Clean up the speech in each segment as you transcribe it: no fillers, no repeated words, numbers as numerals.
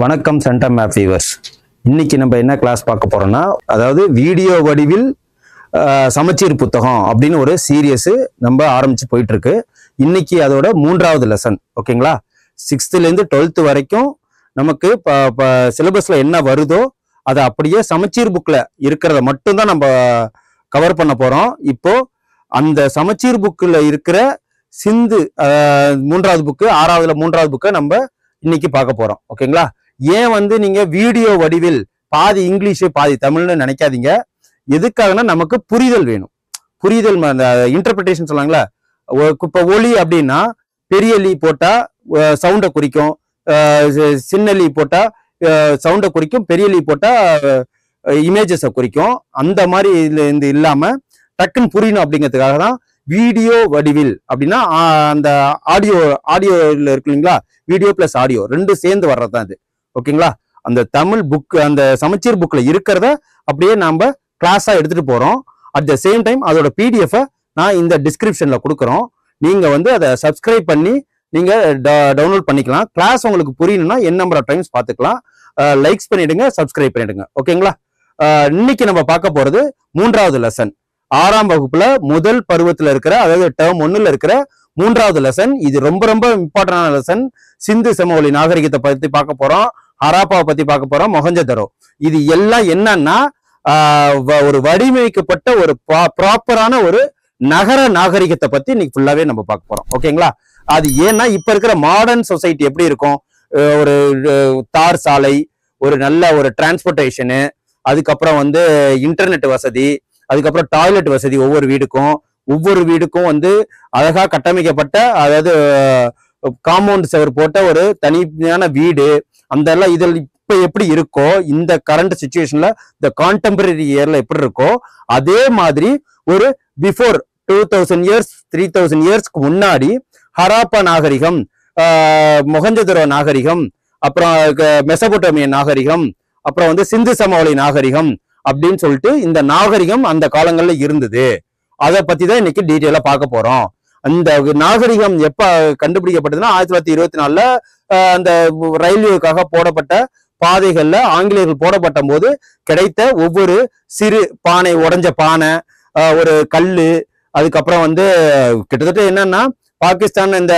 வணக்கம் centum map viewers. இன்னைக்கு நம்ம என்ன கிளாஸ் பார்க்க போறோம்னா, அதாவது வீடியோ வடிவில் சமச்சீர் புத்தகம் அப்படின்னு ஒரு சீரியஸ் நம்ம ஆரம்பிச்சு போயிட்டு இருக்கு. இன்னைக்கு அதோட 3வது லெசன். ஓகேங்களா? 6th ல இருந்து 12th வரைக்கும் நமக்கு சிலபஸ்ல என்ன வருதோ அதை அப்படியே சமச்சீர் புக்ல இருக்கிறத மட்டும்தான் நம்ம கவர் பண்ண போறோம். இப்போ அந்த சமச்சீர் புக்ல இருக்கிற சிந்து 3வது புக்கு, 6வதுல 3வது புக்கை நம்ம இன்னைக்கு பார்க்க போறோம். ஓகேங்களா? ஏன் நீங்க வீடியோ வடிவில் பாதி இங்கிலீஷ் பாதி தமிழ்னு நினைக்காதீங்க. எதுக்காகனா நமக்கு புரிதல் வேணும். புரிதல், அந்த இன்டர்பிரிட்டேஷன் சொல்லாங்களா. இப்ப ஒலி அப்படின்னா பெரிய லீ போட்டா சவுண்டை குறிக்கும், சின்ன லீ போட்டா சவுண்டை குறிக்கும், பெரிய லீ போட்டா இமேஜஸை குறிக்கும். அந்த மாதிரி இது இல்லாம டக்குன்னு புரியணும் அப்படிங்கிறதுக்காக தான் வீடியோ வடிவில் அப்படின்னா அந்த ஆடியோல இருக்கு இல்லைங்களா, வீடியோ பிளஸ் ஆடியோ ரெண்டும் சேர்ந்து வர்றதுதான் இது. ஓகேங்களா? அந்த தமிழ் புக், அந்த சமச்சீர் புக்ல இருக்கிறத அப்படியே நாம கிளாஸா எடுத்துட்டு போறோம். அட் த சேம் டைம் அதோட பிடிஎஃப் நான் இந்த டிஸ்கிரிப்ஷன்ல கொடுக்குறோம். நீங்க அதை சப்ஸ்கிரைப் பண்ணி நீங்க டவுன்லோட் பண்ணிக்கலாம். கிளாஸ் உங்களுக்கு புரியணும்னா என் நம்பர் ஆஃப் டைம்ஸ் பார்த்துக்கலாம். லைக்ஸ் பண்ணிடுங்க, சப்ஸ்கிரைப் பண்ணிடுங்க. ஓகேங்களா? இன்னைக்கு நம்ம பார்க்க போறது 3வது லெசன். 6ஆம் வகுப்புல முதல் பருவத்துல இருக்கிற, அதாவது டேர்ம் 1ல இருக்கிற 3வது லெசன். இது ரொம்ப ரொம்ப இம்பார்ட்டன்டான லெசன். சிந்து சமவெளி நாகரிகத்தை பத்தி பார்க்க போறோம், ஹராப்பாவை பத்தி பார்க்க போறோம், மொஹஞ்சதரோ. இது எல்லாம் என்னன்னா ஒரு வடிவமைக்கப்பட்ட ஒரு ப்ராப்பரான ஒரு நகர நாகரிகத்தை பத்தி இன்னைக்கு ஃபுல்லாவே நம்ம பார்க்க போறோம். ஓகேங்களா? அது ஏன்னா இப்ப இருக்கிற மாடர்ன் சொசைட்டி எப்படி இருக்கும், ஒரு தார் சாலை, ஒரு நல்ல ஒரு டிரான்ஸ்போர்டேஷனு, அதுக்கப்புறம் இன்டர்நெட் வசதி, அதுக்கப்புறம் டாய்லெட் வசதி, ஒவ்வொரு வீடுக்கும் அழகா கட்டமைக்கப்பட்ட, அதாவது காம்பவுண்ட் செவர் போட்ட ஒரு தனியான வீடு, அந்த எல்லாம் இதில் இப்ப எப்படி இருக்கோ, இந்த கரண்ட் சிச்சுவேஷன்ல இந்த கான்டெம்பரரி இயர்ல எப்படி இருக்கோ அதே மாதிரி ஒரு பிஃபோர் 2000 இயர்ஸ் 3000 இயர்ஸ்க்கு முன்னாடி ஹராப்பா நாகரிகம், மொஹஞ்சதரோ நாகரிகம், அப்புறம் மெசபோட்டோமிய நாகரிகம், அப்புறம் சிந்து சமவெளி நாகரிகம் அப்படின்னு சொல்லிட்டு இந்த நாகரிகம் அந்த காலங்கள்ல இருந்தது. அதை பத்தி தான் இன்னைக்கு டீட்டெயிலா பார்க்க போறோம். அந்த நாகரிகம் எப்ப கண்டுபிடிக்கப்பட்டதுன்னா 1924ல அந்த ரயில்வேக்காக போடப்பட்ட பாதைகள்ல ஆங்கிலேயர்கள் போடப்பட்ட போது கிடைத்த ஒவ்வொரு சிறு பானை, உடைஞ்ச பானை, ஒரு கல்லு, அதுக்கப்புறம் கிட்டத்தட்ட என்னன்னா பாகிஸ்தான் இந்த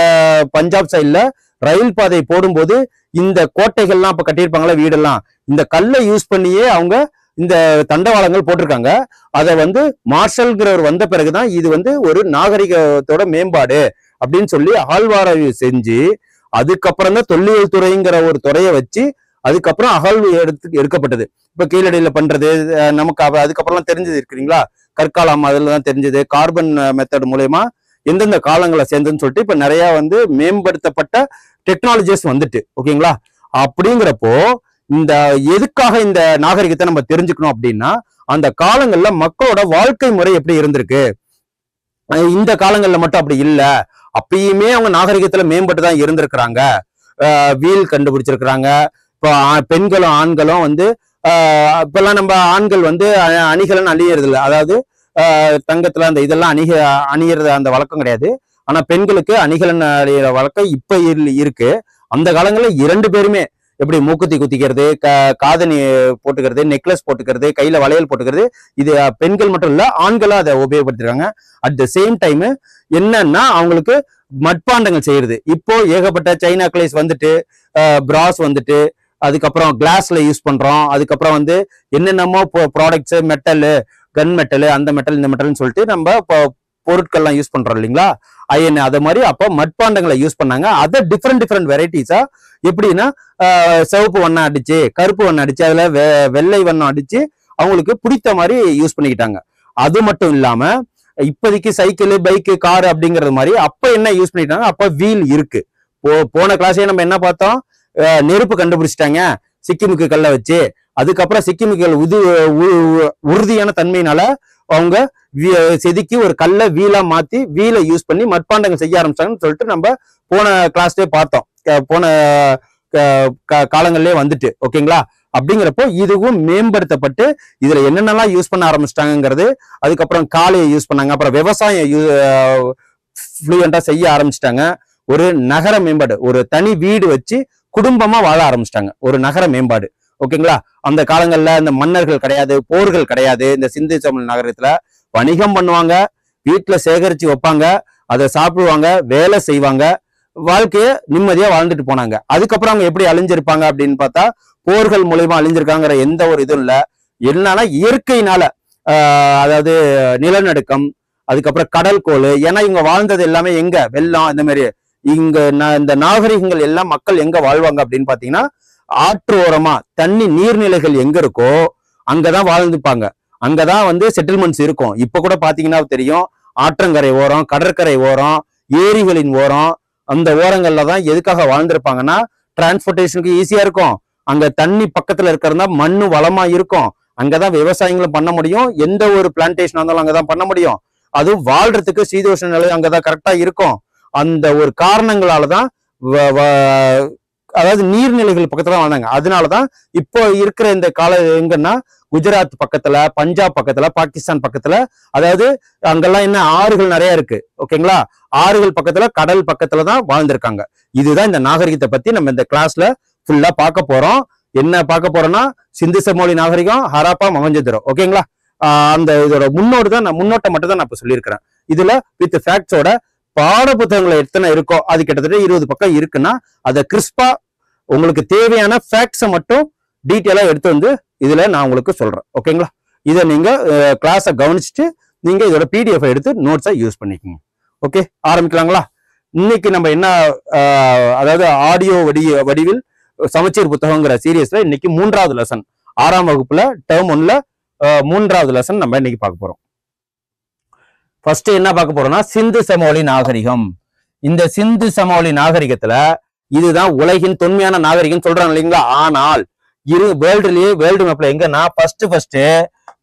பஞ்சாப் சைட்ல ரயில் பாதை போடும்போது இந்த கோட்டைகள்லாம் இப்ப கட்டியிருப்பாங்களா வீடெல்லாம், இந்த கல்லை யூஸ் பண்ணியே அவங்க இந்த தண்டவாளங்கள் போட்டிருக்காங்க. அதை மார்ஷல்ங்கிறவர் வந்த பிறகுதான் இது ஒரு நாகரிகத்தோட மேம்பாடு அப்படின்னு சொல்லி அகழ்வாராய்வு செஞ்சு, அதுக்கப்புறம் தான் தொல்லியல் துறைங்கிற ஒரு துறையை வச்சு அதுக்கப்புறம் அகழ்வு எடுக்கப்பட்டது. இப்ப கீழடியில பண்றது நமக்கு அதுக்கப்புறம் தெரிஞ்சது இருக்கிறீங்களா, கற்காலம் அதுல தான் தெரிஞ்சது. கார்பன் மெத்தட் மூலயமா எந்தெந்த காலங்களை சேர்ந்ததுன்னு சொல்லிட்டு இப்ப நிறைய மேம்படுத்தப்பட்ட டெக்னாலஜிஸ் வந்துட்டு. ஓகேங்களா? அப்படிங்கிறப்போ இந்த எதுக்காக இந்த நாகரிகத்தை நம்ம தெரிஞ்சுக்கணும் அப்படின்னா, அந்த காலங்கள்ல மக்களோட வாழ்க்கை முறை எப்படி இருந்திருக்கு. இந்த காலங்கள்ல மட்டும் அப்படி இல்ல, அப்பயுமே அவங்க நாகரிகத்துல மேம்பட்டு தான் இருந்திருக்கிறாங்க. வீல் கண்டுபிடிச்சிருக்கிறாங்க. இப்போ பெண்களும் ஆண்களும் இப்பெல்லாம் நம்ம ஆண்கள் அணிகலன் அணியறது இல்லை, அதாவது தங்கத்துல அந்த இதெல்லாம் அணியறது அந்த வழக்கம் கிடையாது. ஆனா பெண்களுக்கு அணிகலன் அணியிற வழக்கம் இப்ப இருக்கு. அந்த காலங்கள்ல 2 பேருமே எப்படி மூக்குத்தி குத்திக்கிறது, காதணி போட்டுக்கிறது, நெக்லஸ் போட்டுக்கிறது, கையில வளையல் போட்டுக்கிறது, இது பெண்கள் மட்டும் இல்ல ஆண்களும் அதை உபயோகப்படுத்திருக்காங்க. அட் த சேம் டைம் என்னன்னா அவங்களுக்கு மட்பாண்டங்கள் செய்யறது. இப்போ ஏகப்பட்ட சைனா கிளேஸ் பிராஸ் அதுக்கப்புறம் கிளாஸ்ல யூஸ் பண்றோம். அதுக்கப்புறம் என்னென்னமோ ப்ராடக்ட்ஸ், மெட்டலு, கன் மெட்டலு, அந்த மெட்டல் இந்த மெட்டல்னு சொல்லிட்டு நம்ம பொருட்கள்லாம் யூஸ் பண்றோம் இல்லைங்களா, அயன். அது மாதிரி அப்போ மட்பாண்டங்களை யூஸ் பண்ணாங்க. அதை டிஃப்ரெண்ட் வெரைட்டிஸா எப்படின்னா சிவப்பு வண்ணம் அடிச்சு, கருப்பு வண்ணம் அடிச்சு, அதுல வெள்ளை வண்ணம் அடிச்சு அவங்களுக்கு பிடித்த மாதிரி யூஸ் பண்ணிக்கிட்டாங்க. அது மட்டும் இல்லாம இப்போதைக்கு சைக்கிள், பைக்கு, கார் அப்படிங்கிறது மாதிரி அப்ப என்ன யூஸ் பண்ணிட்டாங்க, அப்ப வீல் இருக்கு. போன கிளாஸே நம்ம என்ன பார்த்தோம், நெருப்பு கண்டுபிடிச்சிட்டாங்க சிக்கிமுக்கு கல்லை வச்சு. அதுக்கப்புறம் சிக்கிமுக்கு உறுதியான தன்மையினால அவங்க செதுக்கி ஒரு கல்லை வீலா மாத்தி வீலை யூஸ் பண்ணி மட்பாண்டங்கள் செய்ய ஆரம்பிச்சாங்கன்னு சொல்லிட்டு நம்ம போன கிளாஸ்லயே பார்த்தோம். போன காலங்கள்லயே ஓகேங்களா? அப்படிங்கிறப்போ இதுவும் மேம்படுத்தப்பட்டு இதுல என்னென்னலாம் யூஸ் பண்ண ஆரம்பிச்சிட்டாங்கிறது, அதுக்கப்புறம் காளையை யூஸ் பண்ணாங்க, அப்புறம் விவசாயம் ஃப்ளூயண்டா செய்ய ஆரம்பிச்சிட்டாங்க. ஒரு நகர மேம்பாடு, ஒரு தனி வீடு வச்சு குடும்பமா வாழ ஆரம்பிச்சிட்டாங்க. ஒரு நகர மேம்பாடு. ஓகேங்களா? அந்த காலங்கள்ல இந்த மன்னர்கள் கிடையாது, போர்கள் கிடையாது. இந்த சிந்து சமவெளி நகரத்துல வணிகம் பண்ணுவாங்க, வீட்டுல சேகரிச்சு வைப்பாங்க, அதை சாப்பிடுவாங்க, வேலை செய்வாங்க, வாழ்க்கைய நிம்மதியா வாழ்ந்துட்டு போனாங்க. அதுக்கப்புறம் அவங்க எப்படி அழிஞ்சிருப்பாங்க அப்படின்னு பார்த்தா, போர்கள் மூலயமா அழிஞ்சிருக்காங்கிற எந்த ஒரு இதுவும் இல்ல. என்னன்னா இயற்கையினால அதாவது நிலநடுக்கம், அதுக்கப்புறம் கடல் கோள். ஏன்னா இவங்க வாழ்ந்தது எல்லாமே எங்க, வெள்ளம், இந்த மாதிரி இங்க இந்த நாகரிகங்கள் எல்லாம் மக்கள் எங்க வாழ்வாங்க அப்படின்னு பாத்தீங்கன்னா, ஆற்று ஓரமா தண்ணி நீர்நிலைகள் எங்க இருக்கோ அங்கதான் வாழ்ந்துப்பாங்க. அங்கதான் வந்து செட்டில்மெண்ட்ஸ் இருக்கும். இப்ப கூட பாத்தீங்கன்னா தெரியும், ஆற்றங்கரை ஓரம், கடற்கரை ஓரம், ஏரிகளின் ஓரம், அந்த ஓரங்கள்ல தான் எதுக்காக வாழ்ந்திருப்பாங்கன்னா, டிரான்ஸ்போர்டேஷனுக்கு ஈஸியா இருக்கும். அங்க தண்ணி பக்கத்துல இருக்கிறதா மண்ணு வளமா இருக்கும். அங்கதான் விவசாயங்களும் பண்ண முடியும். எந்த ஒரு பிளான்டேஷன் இருந்தாலும் அங்கதான் பண்ண முடியும். அதுவும் வாழ்றதுக்கு சீதோஷ்ண நிலை அங்கதான் கரெக்டா இருக்கும். அந்த ஒரு காரணங்களாலதான் அதாவது நீர்நிலைகள் பக்கத்துல வாழ்ந்தாங்க. அதனாலதான் இப்போ இருக்கிற இந்த கால எங்கன்னா குஜராத் பக்கத்துல, பஞ்சாப் பக்கத்துல, பாகிஸ்தான் பக்கத்துல, அதாவது அங்கெல்லாம் என்ன ஆறுகள் நிறைய இருக்கு. ஓகேங்களா? ஆறுகள் பக்கத்துல, கடல் பக்கத்துல தான் வாழ்ந்திருக்காங்க. இதுதான் இந்த நாகரிகத்தை பத்தி நம்ம இந்த கிளாஸ்ல ஃபுல்லா பார்க்க போறோம். என்ன பார்க்க போறோம்னா, சிந்து சமவெளி நாகரிகம், ஹராப்பா, மொஹஞ்சதாரோ. ஓகேங்களா? அந்த இதோட முன்னோட்டம் மட்டும் தான் நான் இப்ப சொல்லியிருக்கிறேன். இதுல வித் ஃபேக்ட்ஸோட பாட புத்தகங்கள் எத்தனை இருக்கோ அது கிட்டத்தட்ட 20 பக்கம் இருக்குன்னா, அதை கிறிஸ்பா உங்களுக்கு தேவையான ஃபேக்ட்ஸை மட்டும் டீட்டெயிலா எடுத்து வந்து இதுல நான் உங்களுக்கு சொல்றேன். ஓகேங்களா? இதை நீங்க கிளாஸை கவனிச்சுட்டு நீங்க இதோட PDF எடுத்து நோட்ஸை யூஸ் பண்ணிக்கோங்க. ஓகே, ஆரம்பிக்கலாங்களா? இன்னைக்கு நம்ம என்ன அதாவது ஆடியோ வடிவில் சமச்சீர் புத்தகங்கிற சீரியஸ்ல இன்னைக்கு 3வது லெசன், 6ஆம் வகுப்புல டேர்ம் 1ல 3வது லெசன் நம்ம இன்னைக்கு பார்க்க போறோம். ஃபர்ஸ்ட் என்ன பார்க்க போறோம்னா, சிந்து சமவெளி நாகரிகம். இந்த சிந்து சமவெளி நாகரிகத்துல இதுதான் உலகின் தொன்மையான நாகரிகம் சொல்றாங்க இல்லைங்களா? ஆனால் வேர்ல்டு மேப்ல எங்கன்னா ஃபர்ஸ்ட்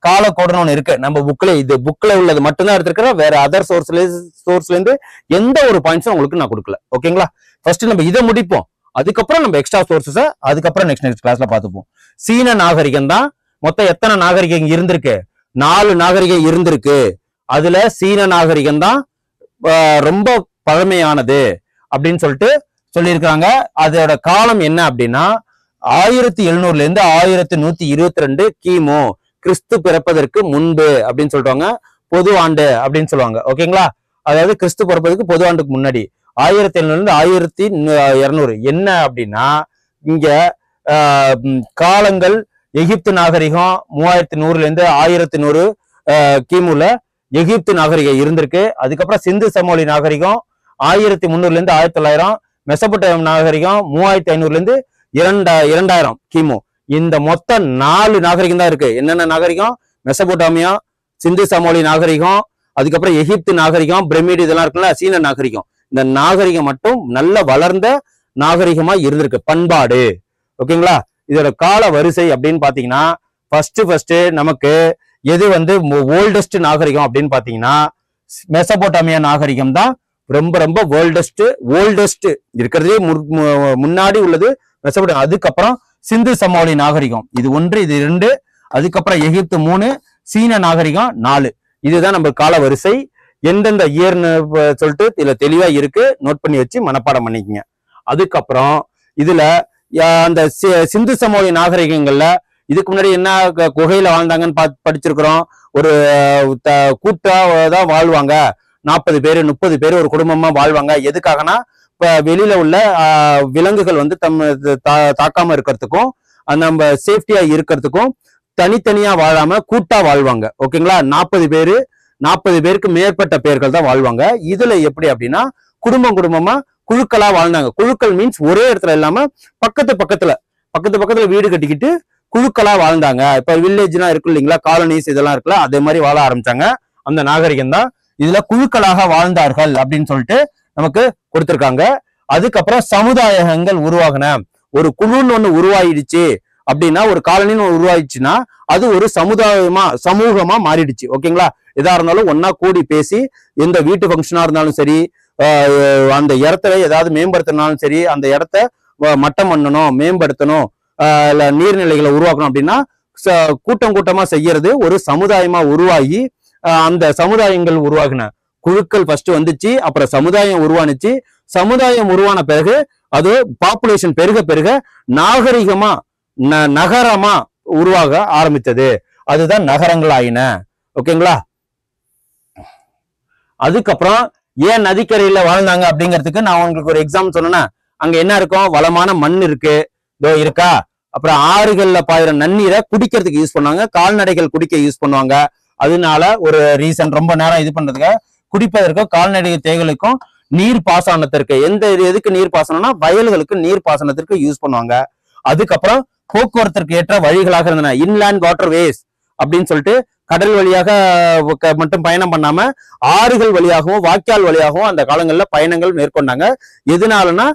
காலக்கோடுன்னு ஒண்ணு இருக்கு. நம்ம புக்ல உள்ளது மட்டும்தான் எடுத்திருக்கிறேன். வேற அதர் சோர்ஸ்ல இருந்து எந்த ஒரு பாயிண்ட்ஸும் உங்களுக்கு நான் கொடுக்கல. ஓகேங்களா? ஃபர்ஸ்ட் நம்ம இதை முடிப்போம். அதுக்கப்புறம் நம்ம எக்ஸ்ட்ரா சோர்சஸ் அதுக்கப்புறம் நெக்ஸ்ட் கிளாஸ்ல பார்த்துப்போம். சீன நாகரிகம் தான் மொத்தம் எத்தனை நாகரிகம் இருந்திருக்கு? 4 நாகரிகம் இருந்திருக்கு. அதுல சீன நாகரிகம் தான் ரொம்ப பழமையானது அப்படின்னு சொல்லியிருக்காங்க. அதோட காலம் என்ன அப்படின்னா 1700 இருந்து 1122 கிமு, கிறிஸ்து பிறப்பதற்கு முன்பு அப்படின்னு சொல்றாங்க. பொது ஆண்டு அப்படின்னு சொல்லுவாங்க. ஓகேங்களா? அதாவது கிறிஸ்து பிறப்பதற்கு பொது ஆண்டுக்கு முன்னாடி 1700 இருந்து 1200. என்ன அப்படின்னா இங்க காலங்கள் எகிப்து நாகரிகம் 3100 இருந்து 1100 கிமுல எகிப்து நாகரிகம் இருந்திருக்கு. அதுக்கப்புறம் சிந்து சமவெளி நாகரிகம் 1300 இருந்து 1900, மெசபொட்டேமியா நாகரிகம் 3500 இருந்து 2000 கிமு. இந்த மொத்தம் 4 நாகரிகம் தான் இருக்கு. என்னென்ன நாகரிகம்? மெசபொட்டேமியா, சிந்து சமவெளி நாகரிகம், அதுக்கப்புறம் எகிப்து நாகரிகம், பிரமிடு, இதெல்லாம் இருக்குல்ல, சீன நாகரிகம். இந்த நாகரிகம் மட்டும் நல்ல வளர்ந்த நாகரிகமா இருந்திருக்கு, பண்பாடு. ஓகேங்களா? இதோட கால வரிசை அப்படின்னு பாத்தீங்கன்னா ஃபர்ஸ்ட் நமக்கு எது வந்து ஓல்டஸ்ட் நாகரிகம் அப்படின்னு பாத்தீங்கன்னா மெசபொட்டேமியா நாகரிகம் தான் ரொம்ப ஓல்டஸ்ட் இருக்கிறதுலே முன்னாடி உள்ளது மெசபொட்டேமியா. அதுக்கப்புறம் சிந்து சமவெளி நாகரிகம், இது 1, இது 2, அதுக்கப்புறம் எகிப்து 3, சீன நாகரிகம் 4. இதுதான் நம்ம கால வரிசை. எந்தெந்த இயர்னு சொல்லிட்டு இதுல தெளிவா இருக்கு, நோட் பண்ணி வச்சு மனப்பாடம் பண்ணிக்கங்க. அதுக்கப்புறம் இதுல அந்த சிந்து சமவெளி நாகரிகங்கள்ல இதுக்கு முன்னாடி என்ன குகையில வாழ்ந்தாங்கன்னு படிச்சிருக்கிறோம். ஒரு கூட்டா தான் வாழ்வாங்க, 40 பேரு 30 பேரு ஒரு குடும்பமா வாழ்வாங்க. எதுக்காகனா இப்ப வெளியில உள்ள விலங்குகள் வந்து தாக்காம இருக்கிறதுக்கும் நம்ம சேஃப்டியா இருக்கிறதுக்கும் தனித்தனியா வாழாம கூட்டா வாழ்வாங்க. ஓகேங்களா? 40 பேருக்கு மேற்பட்ட பேர்கள் தான் வாழ்வாங்க. இதுல எப்படி அப்படின்னா குடும்பமா குழுக்களா வாழ்ந்தாங்க. குழுக்கள் மீன்ஸ் ஒரே இடத்துல இல்லாம பக்கத்துல வீடு கட்டிக்கிட்டு குழுக்களா வாழ்ந்தாங்க. இப்ப வில்லேஜ்லாம் இருக்கு இல்லைங்களா, காலனிஸ் இதெல்லாம் இருக்குல்ல, அதே மாதிரி வாழ ஆரம்பிச்சாங்க. அந்த நாகரிகம் தான் இதுல குழுக்களாக வாழ்ந்தார்கள் அப்படின்னு சொல்லிட்டு நமக்கு கொடுத்திருக்காங்க. அதுக்கப்புறம் சமுதாயங்கள் உருவாகின, ஒரு குழுன்னு ஒண்ணு உருவாயிடுச்சு அப்படின்னா, ஒரு காலனின்னு உருவாயிடுச்சுன்னா அது ஒரு சமூகமா மாறிடுச்சு. ஓகேங்களா? எதா இருந்தாலும் ஒன்னா கூடி பேசி, எந்த வீட்டு ஃபங்க்ஷனா இருந்தாலும் சரி, அந்த இடத்துல ஏதாவது மேம்படுத்தினாலும் சரி, அந்த இடத்த மட்டம் பண்ணணும், மேம்படுத்தணும், இல்ல நீர்நிலைகளை உருவாக்கணும் அப்படின்னா கூட்டமா செய்யறது ஒரு சமுதாயமா உருவாகி, அந்த சமுதாயங்கள் உருவாகின குழுக்கள் ஃபர்ஸ்ட் வந்துச்சு, அப்புறம் சமுதாயம் உருவானுச்சு. சமுதாயம் உருவான பிறகு அது பாப்புலேஷன் பெருக பெருக நாகரிகமா நகரமா உருவாக ஆரம்பித்தது. அதுதான் நகரங்கள் ஆயின. ஓகேங்களா? அதுக்கப்புறம் ஏன் நதிக்கரையில வாழ்ந்தாங்க அப்படிங்கிறதுக்கு நான் உங்களுக்கு ஒரு எக்ஸாம்பிள் சொன்னேன்னா, அங்க என்ன இருக்கும்? வளமான மண் இருக்கு, இதோ இருக்கா. அப்புறம் ஆறுகள்ல பாயிற நன்னீரை குடிக்கிறதுக்கு யூஸ் பண்ணுவாங்க, கால்நடைகள் குடிக்க யூஸ் பண்ணுவாங்க. அதனால ஒரு ரீசன், ரொம்ப நேரம் இது பண்றதுக்கு, குடிப்பதற்கும் கால்நடை தேவைகளுக்கும் நீர் பாசனத்திற்கு, எதுக்கு நீர் பாசனம்னா வயல்களுக்கு நீர் பாசனத்திற்கு யூஸ் பண்ணுவாங்க. அதுக்கப்புறம் போக்குவரத்திற்கு ஏற்ற வழிகளாக இருந்தன, இன்லேண்ட் வாட்டர் வேஸ் அப்படின்னு சொல்லிட்டு கடல் வழியாக மட்டும் பயணம் பண்ணாம ஆறுகள் வழியாகவும் வாய்க்கால் வழியாகவும் அந்த காலங்கள்ல பயணங்கள் மேற்கொண்டாங்க. எதனாலன்னா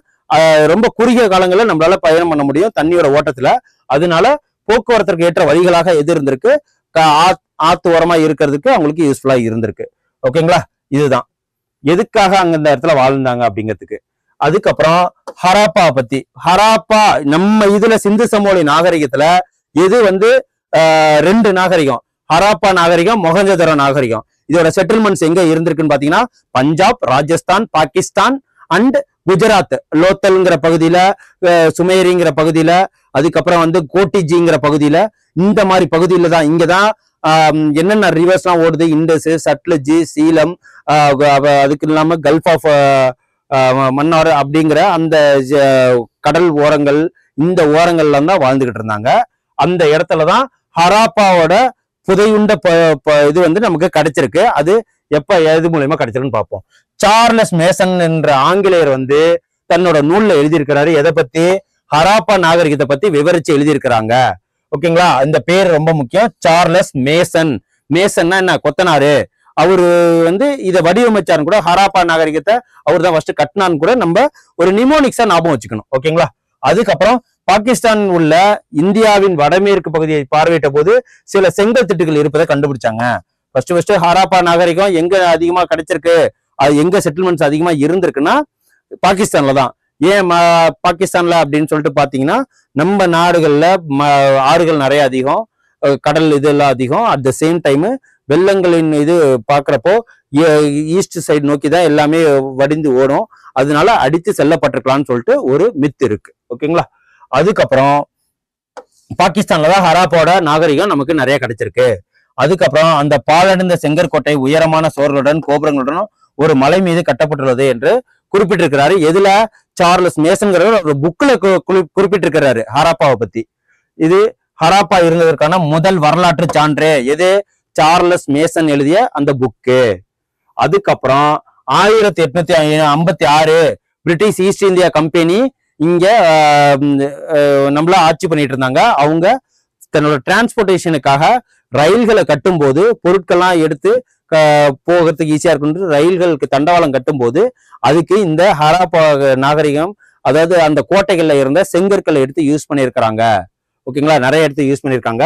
ரொம்ப குறுகிய காலங்கள்ல நம்மளால பயணம் பண்ண முடியும் தண்ணியோட ஓட்டத்துல. அதனால போக்குவரத்திற்கு ஏற்ற வழிகளாக எது இருந்திருக்கு, ஆத்து ஓரமா இருக்கிறதுக்கு அவங்களுக்கு யூஸ்ஃபுல்லா இருந்திருக்கு. ஓகேங்களா? இதுதான் எதுக்காக அங்க இந்த இடத்துல வாழ்ந்தாங்க அப்படிங்கிறதுக்கு. அதுக்கப்புறம் ஹராப்பா பத்தி, ஹராப்பா நம்ம இதுல சிந்து சமவெளி நாகரிகத்துல எது ரெண்டு நாகரிகம், ஹராப்பா நாகரிகம், மொஹஞ்சதாரோ நாகரிகம். இதோட செட்டில்மெண்ட்ஸ் எங்க இருந்திருக்குன்னு பாத்தீங்கன்னா பஞ்சாப், ராஜஸ்தான், பாகிஸ்தான் அண்ட் குஜராத், லோத்தல்ங்கிற பகுதியில, சுமேரிங்கிற பகுதியில, அதுக்கப்புறம் கோட்டிஜிங்கிற பகுதியில, இந்த மாதிரி பகுதியில தான். இங்கதான் என்னென்ன ரிவர்ஸ் எல்லாம் ஓடுது, இண்டஸ், சட்லஜ், சீலம், அதுக்கு இல்லாம கல்ஃப் ஆஃப் மன்னார் அப்படிங்கிற அந்த கடல் ஓரங்கள், இந்த ஓரங்கள்ல தான் வாழ்ந்துகிட்டு இருந்தாங்க. அந்த இடத்துலதான் ஹராப்பாவோட புதையுண்ட இது நமக்கு கிடைச்சிருக்கு. அது எப்ப எது மூலியமா கிடைச்சிருக்குன்னு பார்ப்போம். சார்லஸ் மேசன் என்ற ஆங்கிலேயர் தன்னோட நூல்ல எழுதியிருக்கிறாரு. எதை பத்தி? ஹராப்பா நாகரிகத்தை பத்தி விவரிச்சு எழுதியிருக்கிறாங்க. ஓகேங்களா? இந்த பேர் ரொம்ப முக்கியம். Charles Mason. மேசன்னா என்ன? கொத்தனாரு. அவரு இதை வடிவமைச்சாரு கூட. ஹராப்பா நாகரிகத்தை அவர் தான் ஃபர்ஸ்ட் கட்டினான்னு கூட நம்ம ஒரு நிமோனிக்ஸா ஞாபகம் வச்சுக்கணும். ஓகேங்களா? அதுக்கப்புறம் பாகிஸ்தான் உள்ள இந்தியாவின் வடமேற்கு பகுதியை பார்வையிட்ட போது சில செங்கல் திட்டுகள் இருப்பதை கண்டுபிடிச்சாங்க. ஃபர்ஸ்ட் ஹராப்பா நாகரிகம் எங்க அதிகமா கிடைச்சிருக்கு, அது எங்க செட்டில்மெண்ட்ஸ் அதிகமா இருந்திருக்குன்னா பாகிஸ்தான்ல தான். ஏன் பாகிஸ்தான்ல அப்படின்னு சொல்லிட்டு பாத்தீங்கன்னா, நம்ம நாடுகள்ல ஆறுகள் நிறைய அதிகம், கடல் இதெல்லாம் அதிகம். அட் த சேம் டைம் வெள்ளங்களின் இது பாக்குறப்போ ஈஸ்ட் சைடு நோக்கி தான் எல்லாமே வடிந்து ஓடும். அதனால அடித்து செல்லப்பட்டிருக்கலாம்னு சொல்லிட்டு ஒரு மித் இருக்கு. ஓகேங்களா? அதுக்கப்புறம் பாகிஸ்தான்ல தான் ஹராப்பாவோட நாகரிகம் நமக்கு நிறைய கிடைச்சிருக்கு. அதுக்கப்புறம் அந்த பாழடைந்த செங்கற்கோட்டை உயரமான சுவர்களுடன் கோபுரங்களுடன் ஒரு மலை மீது கட்டப்பட்டுள்ளது என்று குறிப்பிட்டிருக்கிறாரு. எதுல? சார்லஸ் மேசன்கிறவர் ஒரு புக்ல குறிப்பிட்டிருக்கிறாரு ஹராப்பாவை பத்தி. இது ஹராப்பா இருந்ததற்கான முதல் வரலாற்று சான்று. எது? சார்லஸ் மேசன் எழுதிய அந்த புக்கு. அதுக்கப்புறம் 1856 பிரிட்டிஷ் ஈஸ்ட் இந்தியா கம்பெனி இங்க நம்மள ஆட்சி பண்ணிட்டு இருந்தாங்க. அவங்க தன்னோட டிரான்ஸ்போர்டேஷனுக்காக ரயில்களை கட்டும் போது, பொருட்கள்லாம் எடுத்து போகிறதுக்கு ஈஸியா இருக்குன்னு ரயில்களுக்கு தண்டவாளம் கட்டும் போது அதுக்கு இந்த ஹராப்பா நாகரிகம், அதாவது அந்த கோட்டைகள்ல இருந்த செங்கற்களை எடுத்து யூஸ் பண்ணியிருக்கிறாங்க. ஓகேங்களா? நிறைய எடுத்து யூஸ் பண்ணியிருக்காங்க.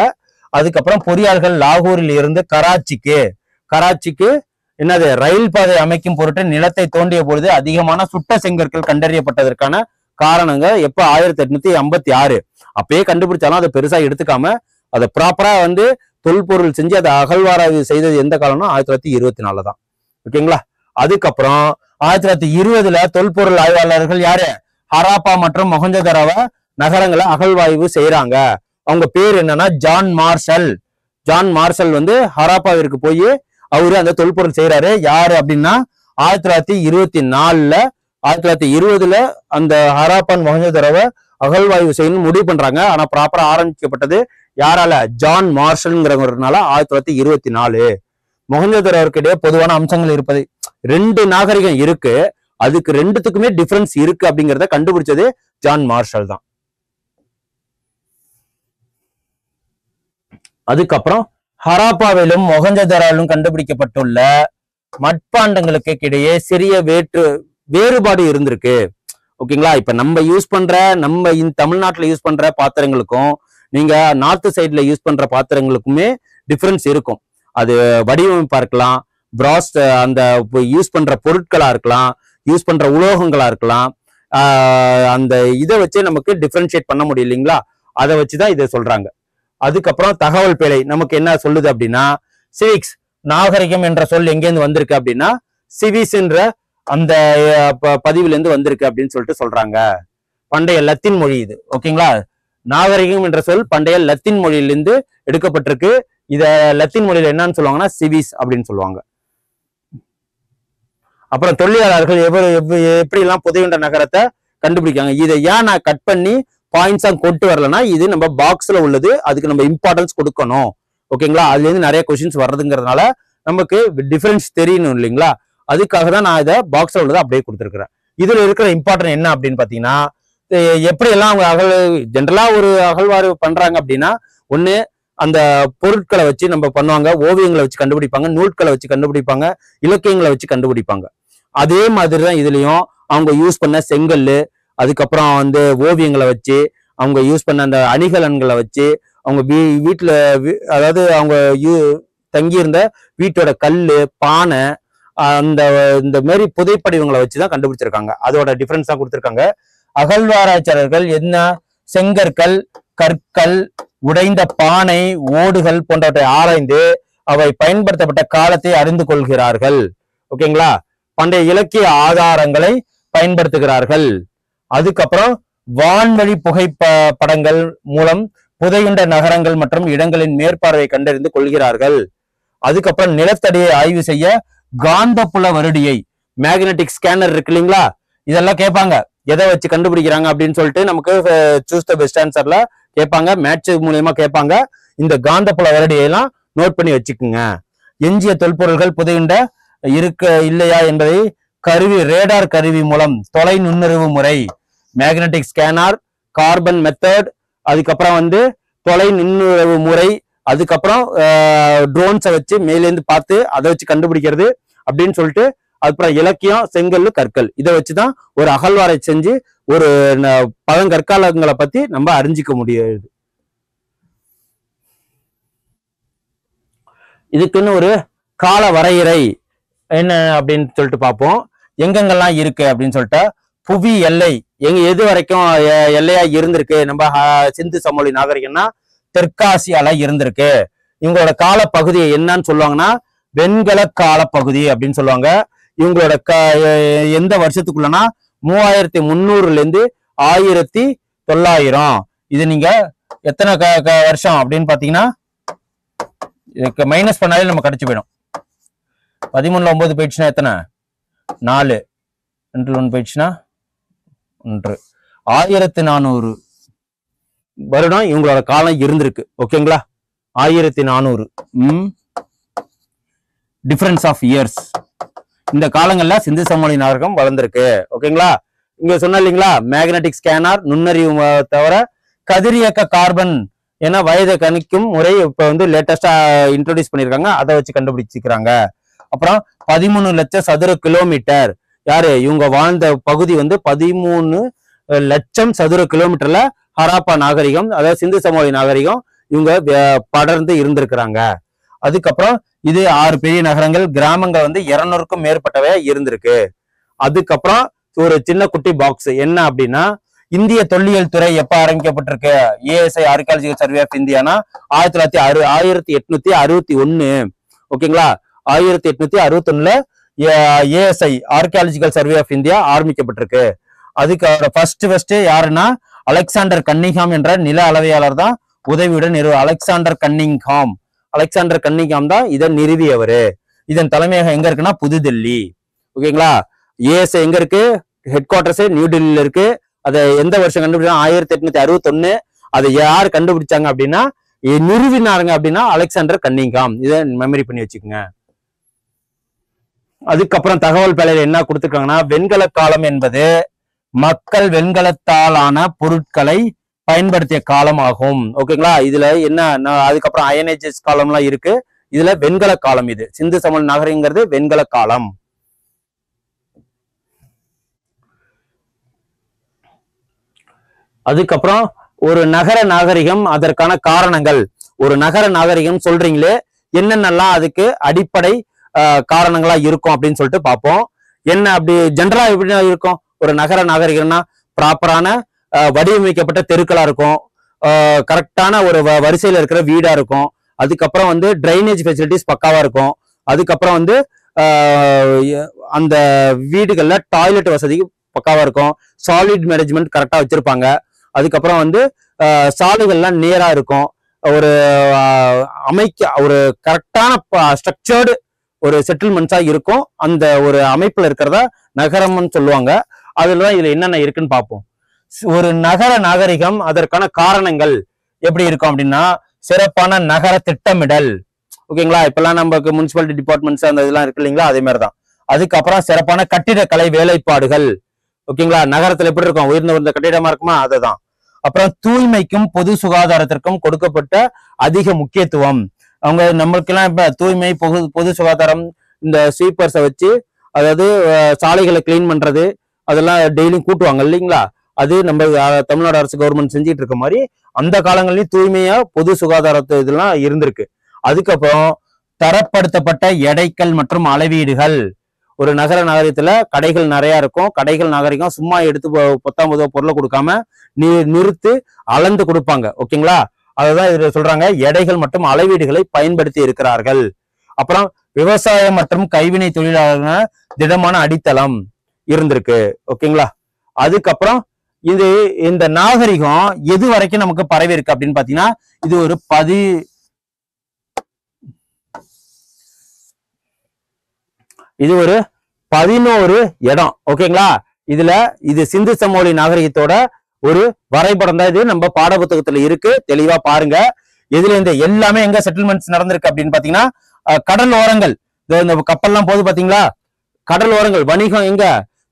அதுக்கப்புறம் பொறியாளர்கள் லாகூரில் இருந்து கராச்சிக்கு என்னது ரயில் பாதை அமைக்கும் பொருட்டு நிலத்தை தோண்டிய பொழுது அதிகமான சுட்ட செங்கற்கள் கண்டறியப்பட்டதற்கான காரணங்க எப்ப? 1856. அப்பயே கண்டுபிடிச்சாலும் அதை பெருசா எடுத்துக்காம அதை ப்ராப்பரா தொல்பொருள் செஞ்சு அதை அகழ்வாராய்வு செய்தது எந்த காலம்னா 1924 தான். ஓகேங்களா? அதுக்கப்புறம் 1920 தொல்பொருள் ஆய்வாளர்கள் யாரு? ஹராப்பா மற்றும் மொஹஞ்சதாரோ நகரங்களை அகழ்வாய்வு செய்யறாங்க. அவங்க பேர் என்னன்னா ஜான் மார்ஷல் ஹராப்பாவிற்கு போய் அவரு அந்த தொல்பொருள் செய்யறாரு. யாரு அப்படின்னா 1924 1920 அந்த ஹராப்பான் மொஹஞ்சதாரோவை அகழ்வாய்வு செய்யணும்னு முடிவு பண்றாங்க. ஆனா ப்ராப்பரா ஆரம்பிக்கப்பட்டது யாரால? ஜான் மார்ஷல்ங்கிறவர்னால 1924. மொஹஞ்சதாரோவுக்கு இடையே பொதுவான அம்சங்கள் இருப்பது, ரெண்டு நாகரிகம் இருக்கு, அதுக்கு ரெண்டுத்துக்குமே டிஃபரன்ஸ் இருக்கு அப்படிங்கிறத கண்டுபிடிச்சது ஜான் மார்ஷல் தான். அதுக்கப்புறம் ஹராப்பாவிலும் மொஹஞ்சதாரோவிலும் கண்டுபிடிக்கப்பட்டுள்ள மட்பாண்டங்களுக்கு இடையே சிறிய வேறுபாடு இருந்திருக்கு. ஓகேங்களா? இப்ப நம்ம யூஸ் பண்ற, நம்ம தமிழ்நாட்டுல யூஸ் பண்ற பாத்திரங்களுக்கும் நீங்க நார்த் சைட்ல யூஸ் பண்ற பாத்திரங்களுக்குமே டிஃபரன்ஸ் இருக்கும். அது வடிவமைப்பா இருக்கலாம், பிராஸ் அந்த யூஸ் பண்ற பொருட்களா இருக்கலாம், யூஸ் பண்ற உலோகங்களா இருக்கலாம். அந்த இதை வச்சு நமக்கு டிஃபரன்ஷியேட் பண்ண முடியும் இல்லைங்களா? அதை வச்சுதான் இதை சொல்றாங்க. அதுக்கப்புறம் தகவல் பிழை நமக்கு என்ன சொல்லுது அப்படின்னா, சிவிக்ஸ் நாகரிகம் என்ற சொல் எங்கேருந்து வந்திருக்கு அப்படின்னா சிவிஸ் என்ற அந்த பதிவுல இருந்து வந்திருக்கு அப்படின்னு சொல்லிட்டு சொல்றாங்க. பண்டைய லத்தீன் மொழி இது. ஓகேங்களா, நாகரிகம் என்ற சொல் பண்டைய லத்தீன் மொழியிலிருந்து எடுக்கப்பட்டிருக்கு. இத லத்தீன் மொழியில என்னன்னு சொல்லுவாங்கன்னா சிவிஸ் அப்படின்னு சொல்லுவாங்க. அப்புறம் தொழிலாளர்கள் எப்படி எல்லாம் புதையுண்ட நகரத்தை கண்டுபிடிக்காங்க. இதை ஏன் நான் கட் பண்ணி பாயிண்ட்ஸா கொண்டு வரலன்னா, இது நம்ம பாக்ஸ்ல உள்ளது, அதுக்கு நம்ம இம்பார்ட்டன்ஸ் கொடுக்கணும். ஓகேங்களா, அதுல இருந்து நிறைய கொஸ்டின்ஸ் வர்றதுங்கிறதுனால நமக்கு டிஃபரன்ஸ் தெரியணும் இல்லைங்களா, அதுக்காக தான் நான் இதை பாக்ஸ்ல உள்ளதை அப்படியே கொடுத்துருக்கிறேன். இதுல இருக்கிற இம்பார்ட்டன்ட் என்ன அப்படின்னு பாத்தீங்கன்னா, எப்படி எல்லாம் அவங்க ஜென்ரலா ஒரு அகழ்வாறு பண்றாங்க அப்படின்னா, ஒண்ணு அந்த பொருட்களை வச்சு நம்ம பண்ணுவாங்க, ஓவியங்களை வச்சு கண்டுபிடிப்பாங்க, நூல்களை வச்சு கண்டுபிடிப்பாங்க, இலக்கியங்களை வச்சு கண்டுபிடிப்பாங்க. அதே மாதிரிதான் இதுலயும் அவங்க யூஸ் பண்ண செங்கல், அதுக்கப்புறம் வந்து ஓவியங்களை வச்சு, அவங்க யூஸ் பண்ண அந்த அணிகலன்களை வச்சு, அவங்க வீட்டுல அதாவது அவங்க தங்கியிருந்த வீட்டோட கல்லு, பானை, அந்த இந்த மாதிரி புதைப்படிவங்களை வச்சுதான் கண்டுபிடிச்சிருக்காங்க. அதோட டிஃபரன்ஸ் தான் கொடுத்திருக்காங்க. அகழ்வாராய்ச்சியாளர்கள் என்ன செங்கற்கள், கற்கள், உடைந்த பானை, ஓடுகள் போன்றவற்றை ஆராய்ந்து அவை பயன்படுத்தப்பட்ட காலத்தை அறிந்து கொள்கிறார்கள். ஓகேங்களா, பண்டைய இலக்கிய ஆதாரங்களை பயன்படுத்துகிறார்கள். அதுக்கப்புறம் வான்வழி புகைப்படங்கள் மூலம் புதையுண்ட நகரங்கள் மற்றும் இடங்களின் மேற்பார்வை கண்டறிந்து கொள்கிறார்கள். அதுக்கப்புறம் நிலத்தடியை ஆய்வு செய்ய காந்தப்புல வருடியை, மேக்னெட்டிக் ஸ்கேனர் இருக்கு இல்லைங்களா, இதெல்லாம் கேட்பாங்க. எதை வச்சு கண்டுபிடிக்கிறாங்க அப்படின்னு சொல்லிட்டு நமக்கு சூஸ் த பெஸ்ட் ஆன்சர்ல கேட்பாங்க, மேட்ச் மூலியமா கேட்பாங்க. இந்த காந்தப்புல வருடியெல்லாம் நோட் பண்ணி வச்சுக்குங்க. எஞ்சிய தொல்பொருள்கள் புதையுண்ட இல்லையா என்பதை கருவி, ரேடார் கருவி மூலம் தொலை நுண்ணறிவு முறை, மேக்னெட்டிக் ஸ்கேனர், கார்பன் மெத்தட், அதுக்கப்புறம் வந்து தொலை நுண்ணறிவு முறை, அதுக்கப்புறம் ட்ரோன்ஸை வச்சு மேலேருந்து பார்த்து அதை வச்சு கண்டுபிடிக்கிறது அப்படின்னு சொல்லிட்டு, அதுக்கப்புறம் இலக்கியம், செங்கல், கற்கள், இதை வச்சுதான் ஒரு அகழ்வாரை செஞ்சு ஒரு பழங்கற்காலங்களை பத்தி நம்ம அறிஞ்சிக்க முடியாது. இதுக்குன்னு ஒரு கால வரையறை என்ன அப்படின்னு சொல்லிட்டு பார்ப்போம். எங்கெங்கெல்லாம் இருக்கு அப்படின்னு சொல்லிட்டு, புவி எல்லை எது வரைக்கும் எல்லையா இருந்திருக்கு நம்ம சிந்து சமவெளி நாகரிகம்னா தெற்காசியால இருந்திருக்கு. இவங்களோட கால பகுதியை என்னன்னு சொல்லுவாங்கன்னா வெண்கல கால பகுதி அப்படின்னு சொல்லுவாங்க. இவங்களோட எந்த வருஷத்துக்குள்ளனா 3300 இருந்து 1900. இது நீங்க எத்தனை வருஷம் அப்படின்னு பாத்தீங்கன்னா மைனஸ் பண்ணாலே நம்ம கிடைச்சு போயிடும். 13ல 9 போயிடுச்சுன்னா எத்தனை, 4, 2ல் 1 போயிடுச்சுன்னா 1. 1400 வருடம் இவங்களோட காலம் இருந்திருக்கு. ஓகேங்களா, 1400 டிஃபரன்ஸ் ஆஃப் இயர்ஸ். இந்த காலங்கள்ல சிந்து சமவெளி நாகரிகம் வளர்ந்திருக்கு. ஓகேங்களா, இங்க சொன்ன இல்லைங்களா, மேக்னெட்டிக் ஸ்கேனர், நுண்ணறிவு தவிர கதிரியக்க கார்பன் ஏன்னா வயதை கணிக்கும் முறை இப்ப வந்து லேட்டஸ்டா இன்ட்ரோடியூஸ் பண்ணிருக்காங்க, அதை வச்சு கண்டுபிடிச்சிக்கிறாங்க. அப்புறம் 13 லட்சம் சதுர கிலோமீட்டர், யாரு இவங்க வாழ்ந்த பகுதி வந்து 13 லட்சம் சதுர கிலோமீட்டர்ல ஹராப்பா நாகரிகம், அதாவது சிந்து சமவெளி நாகரிகம் இவங்க படர்ந்து இருந்திருக்கிறாங்க. அதுக்கப்புறம் இது 6 பெரிய நகரங்கள், கிராமங்கள் வந்து 200க்கும் மேற்பட்டவை இருந்திருக்கு. அதுக்கப்புறம் ஒரு சின்ன குட்டி பாக்ஸ் என்ன அப்படின்னா, இந்திய தொல்லியல் துறை எப்ப ஆரம்பிக்கப்பட்டிருக்கு, ஏஎஸ்ஐ ஆர்கியாலஜிக்கல் சர்வே ஆஃப் இந்தியானா 1861. ஓகேங்களா, 1861ல ASI archaeological survey of India ஆரம்பிக்கப்பட்டிருக்கு. அதுக்கு ஃபர்ஸ்ட் யாருன்னா அலெக்சாண்டர் கன்னிங்ஹாம் என்ற நில அளவையாளர் தான் உதவியுடன் அலெக்சாண்டர் கன்னிங்ஹாம் தான் இதை நிறுவியவர். இதன் தலைமையகம் எங்க இருக்குன்னா புதுதில்லி. ஓகேங்களா, ஏஎஸ்ஐ எங்க இருக்கு, ஹெட் குவார்டர்ஸ் நியூ டெல்லியில இருக்கு. அதை எந்த வருஷம் கண்டுபிடிச்சா 1861. அதை யார் கண்டுபிடிச்சாங்க அப்படின்னா, நிறுவினாருங்க அப்படின்னா அலெக்சாண்டர் கன்னிங்ஹாம். இதை மெமரி பண்ணி வச்சுக்கோங்க. அதுக்கப்புறம் தகவல் பலகையில என்ன கொடுத்துருக்காங்கன்னா, வெண்கல காலம் என்பது மக்கள் வெண்கலத்தாலான பொருட்களை பயன்படுத்திய காலம் ஆகும். ஓகேங்களா, இதுல என்ன அதுக்கப்புறம் அயனைசேஷன் காலம்லாம் இருக்கு, இதுல வெண்கல காலம். இது சிந்து சமவெளி நாகரிகங்கிறது வெண்கல காலம். அதுக்கப்புறம் ஒரு நகர நாகரிகம், அதற்கான காரணங்கள். ஒரு நகர நாகரிகம் சொல்றீங்களே, என்னென்னலாம் அதுக்கு அடிப்படை காரணங்களா இருக்கும் அப்படின்னு சொல்லிட்டு பார்ப்போம். என்ன அப்படி ஜென்ரலா எப்படி இருக்கும் ஒரு நகர நாகரிகம்னா, ப்ராப்பரான வடிவமைக்கப்பட்ட தெருக்களா இருக்கும், கரெக்டான ஒரு வரிசையில இருக்கிற வீடா இருக்கும். அதுக்கப்புறம் வந்து ட்ரைனேஜ் ஃபெசிலிட்டிஸ் பக்காவா இருக்கும். அதுக்கப்புறம் வந்து அந்த வீடுகள்ல டாய்லெட் வசதி பக்காவா இருக்கும். சாலிட் மேனேஜ்மெண்ட் கரெக்டா வச்சிருப்பாங்க. அதுக்கப்புறம் வந்து சாலைகள்லாம் நேரா இருக்கும். ஒரு ஒரு கரெக்டான ஸ்ட்ரக்சர்டு ஒரு செட்டில்மெண்ட்ஸா இருக்கும். அந்த ஒரு அமைப்புல இருக்கிறதா நகரம்னு சொல்லுவாங்க. அதுலதான் இதுல என்னென்ன இருக்குன்னு பார்ப்போம். ஒரு நகர நாகரிகம் அதற்கான காரணங்கள் எப்படி இருக்கும் அப்படின்னா, சிறப்பான நகர திட்டமிடல். ஓகேங்களா, இப்பெல்லாம் நமக்கு முனிசிபாலிட்டி டிபார்ட்மெண்ட்ஸ் அந்த இதெல்லாம் இருக்கு இல்லைங்களா, அதே மாதிரிதான். அதுக்கப்புறம் சிறப்பான கட்டிடக்கலை வேலைப்பாடுகள். ஓகேங்களா, நகரத்துல எப்படி இருக்கும், உயர்ந்த கட்டிடமா இருக்குமா, அதுதான். அப்புறம் தூய்மைக்கும் பொது சுகாதாரத்திற்கும் கொடுக்கப்பட்ட அதிக முக்கியத்துவம். அவங்க நம்மளுக்கெல்லாம் இப்ப தூய்மை பொது சுகாதாரம், இந்த ஸ்வீப்பர்ஸை வச்சு, அதாவது சாலைகளை கிளீன் பண்றது, அதெல்லாம் டெய்லியும் கூட்டுவாங்க இல்லைங்களா. அது நம்ம தமிழ்நாடு அரசு கவர்மெண்ட் செஞ்சுட்டு இருக்க மாதிரி அந்த காலங்கள்லயும் தூய்மையா பொது சுகாதாரத்து இதெல்லாம் இருந்திருக்கு. அதுக்கப்புறம் தரப்படுத்தப்பட்ட எடைகள் மற்றும் அளவீடுகள். ஒரு நகர நாகரிகத்துல கடைகள் நிறைய இருக்கும். கடைகள் நாகரிகம் சும்மா எடுத்து 10 பொருளை கொடுக்காம நிறுத்து அளந்து கொடுப்பாங்க. ஓகேங்களா, அதுதான் இதுல சொல்றாங்க, எடைகள் மற்றும் அளவீடுகளை பயன்படுத்தி இருக்கிறார்கள். அப்புறம் விவசாயம் மற்றும் கைவினை தொழிலாளர்கள் திடமான அடித்தளம் இருந்திருக்கு. ஓகேங்களா, அதுக்கப்புறம் இந்த நாகரிகம் எது வரைக்கும் நமக்கு பரவி இருக்கு அப்படின்னு பாத்தீங்கன்னா, இது ஒரு 11 இடம். ஓகேங்களா, இது சிந்து சமவெளி நாகரிகத்தோட ஒரு வரைபடம் தான். இது நம்ம பாட புத்தகத்துல இருக்கு, தெளிவா பாருங்க. இதுல இந்த எல்லாமே எங்க செட்டில்மெண்ட்ஸ் நடந்திருக்கு அப்படின்னு பாத்தீங்கன்னா, கடல் ஓரங்கள். இந்த கப்பல்லாம் போது பாத்தீங்களா, கடல் ஓரங்கள் வணிகம் எங்க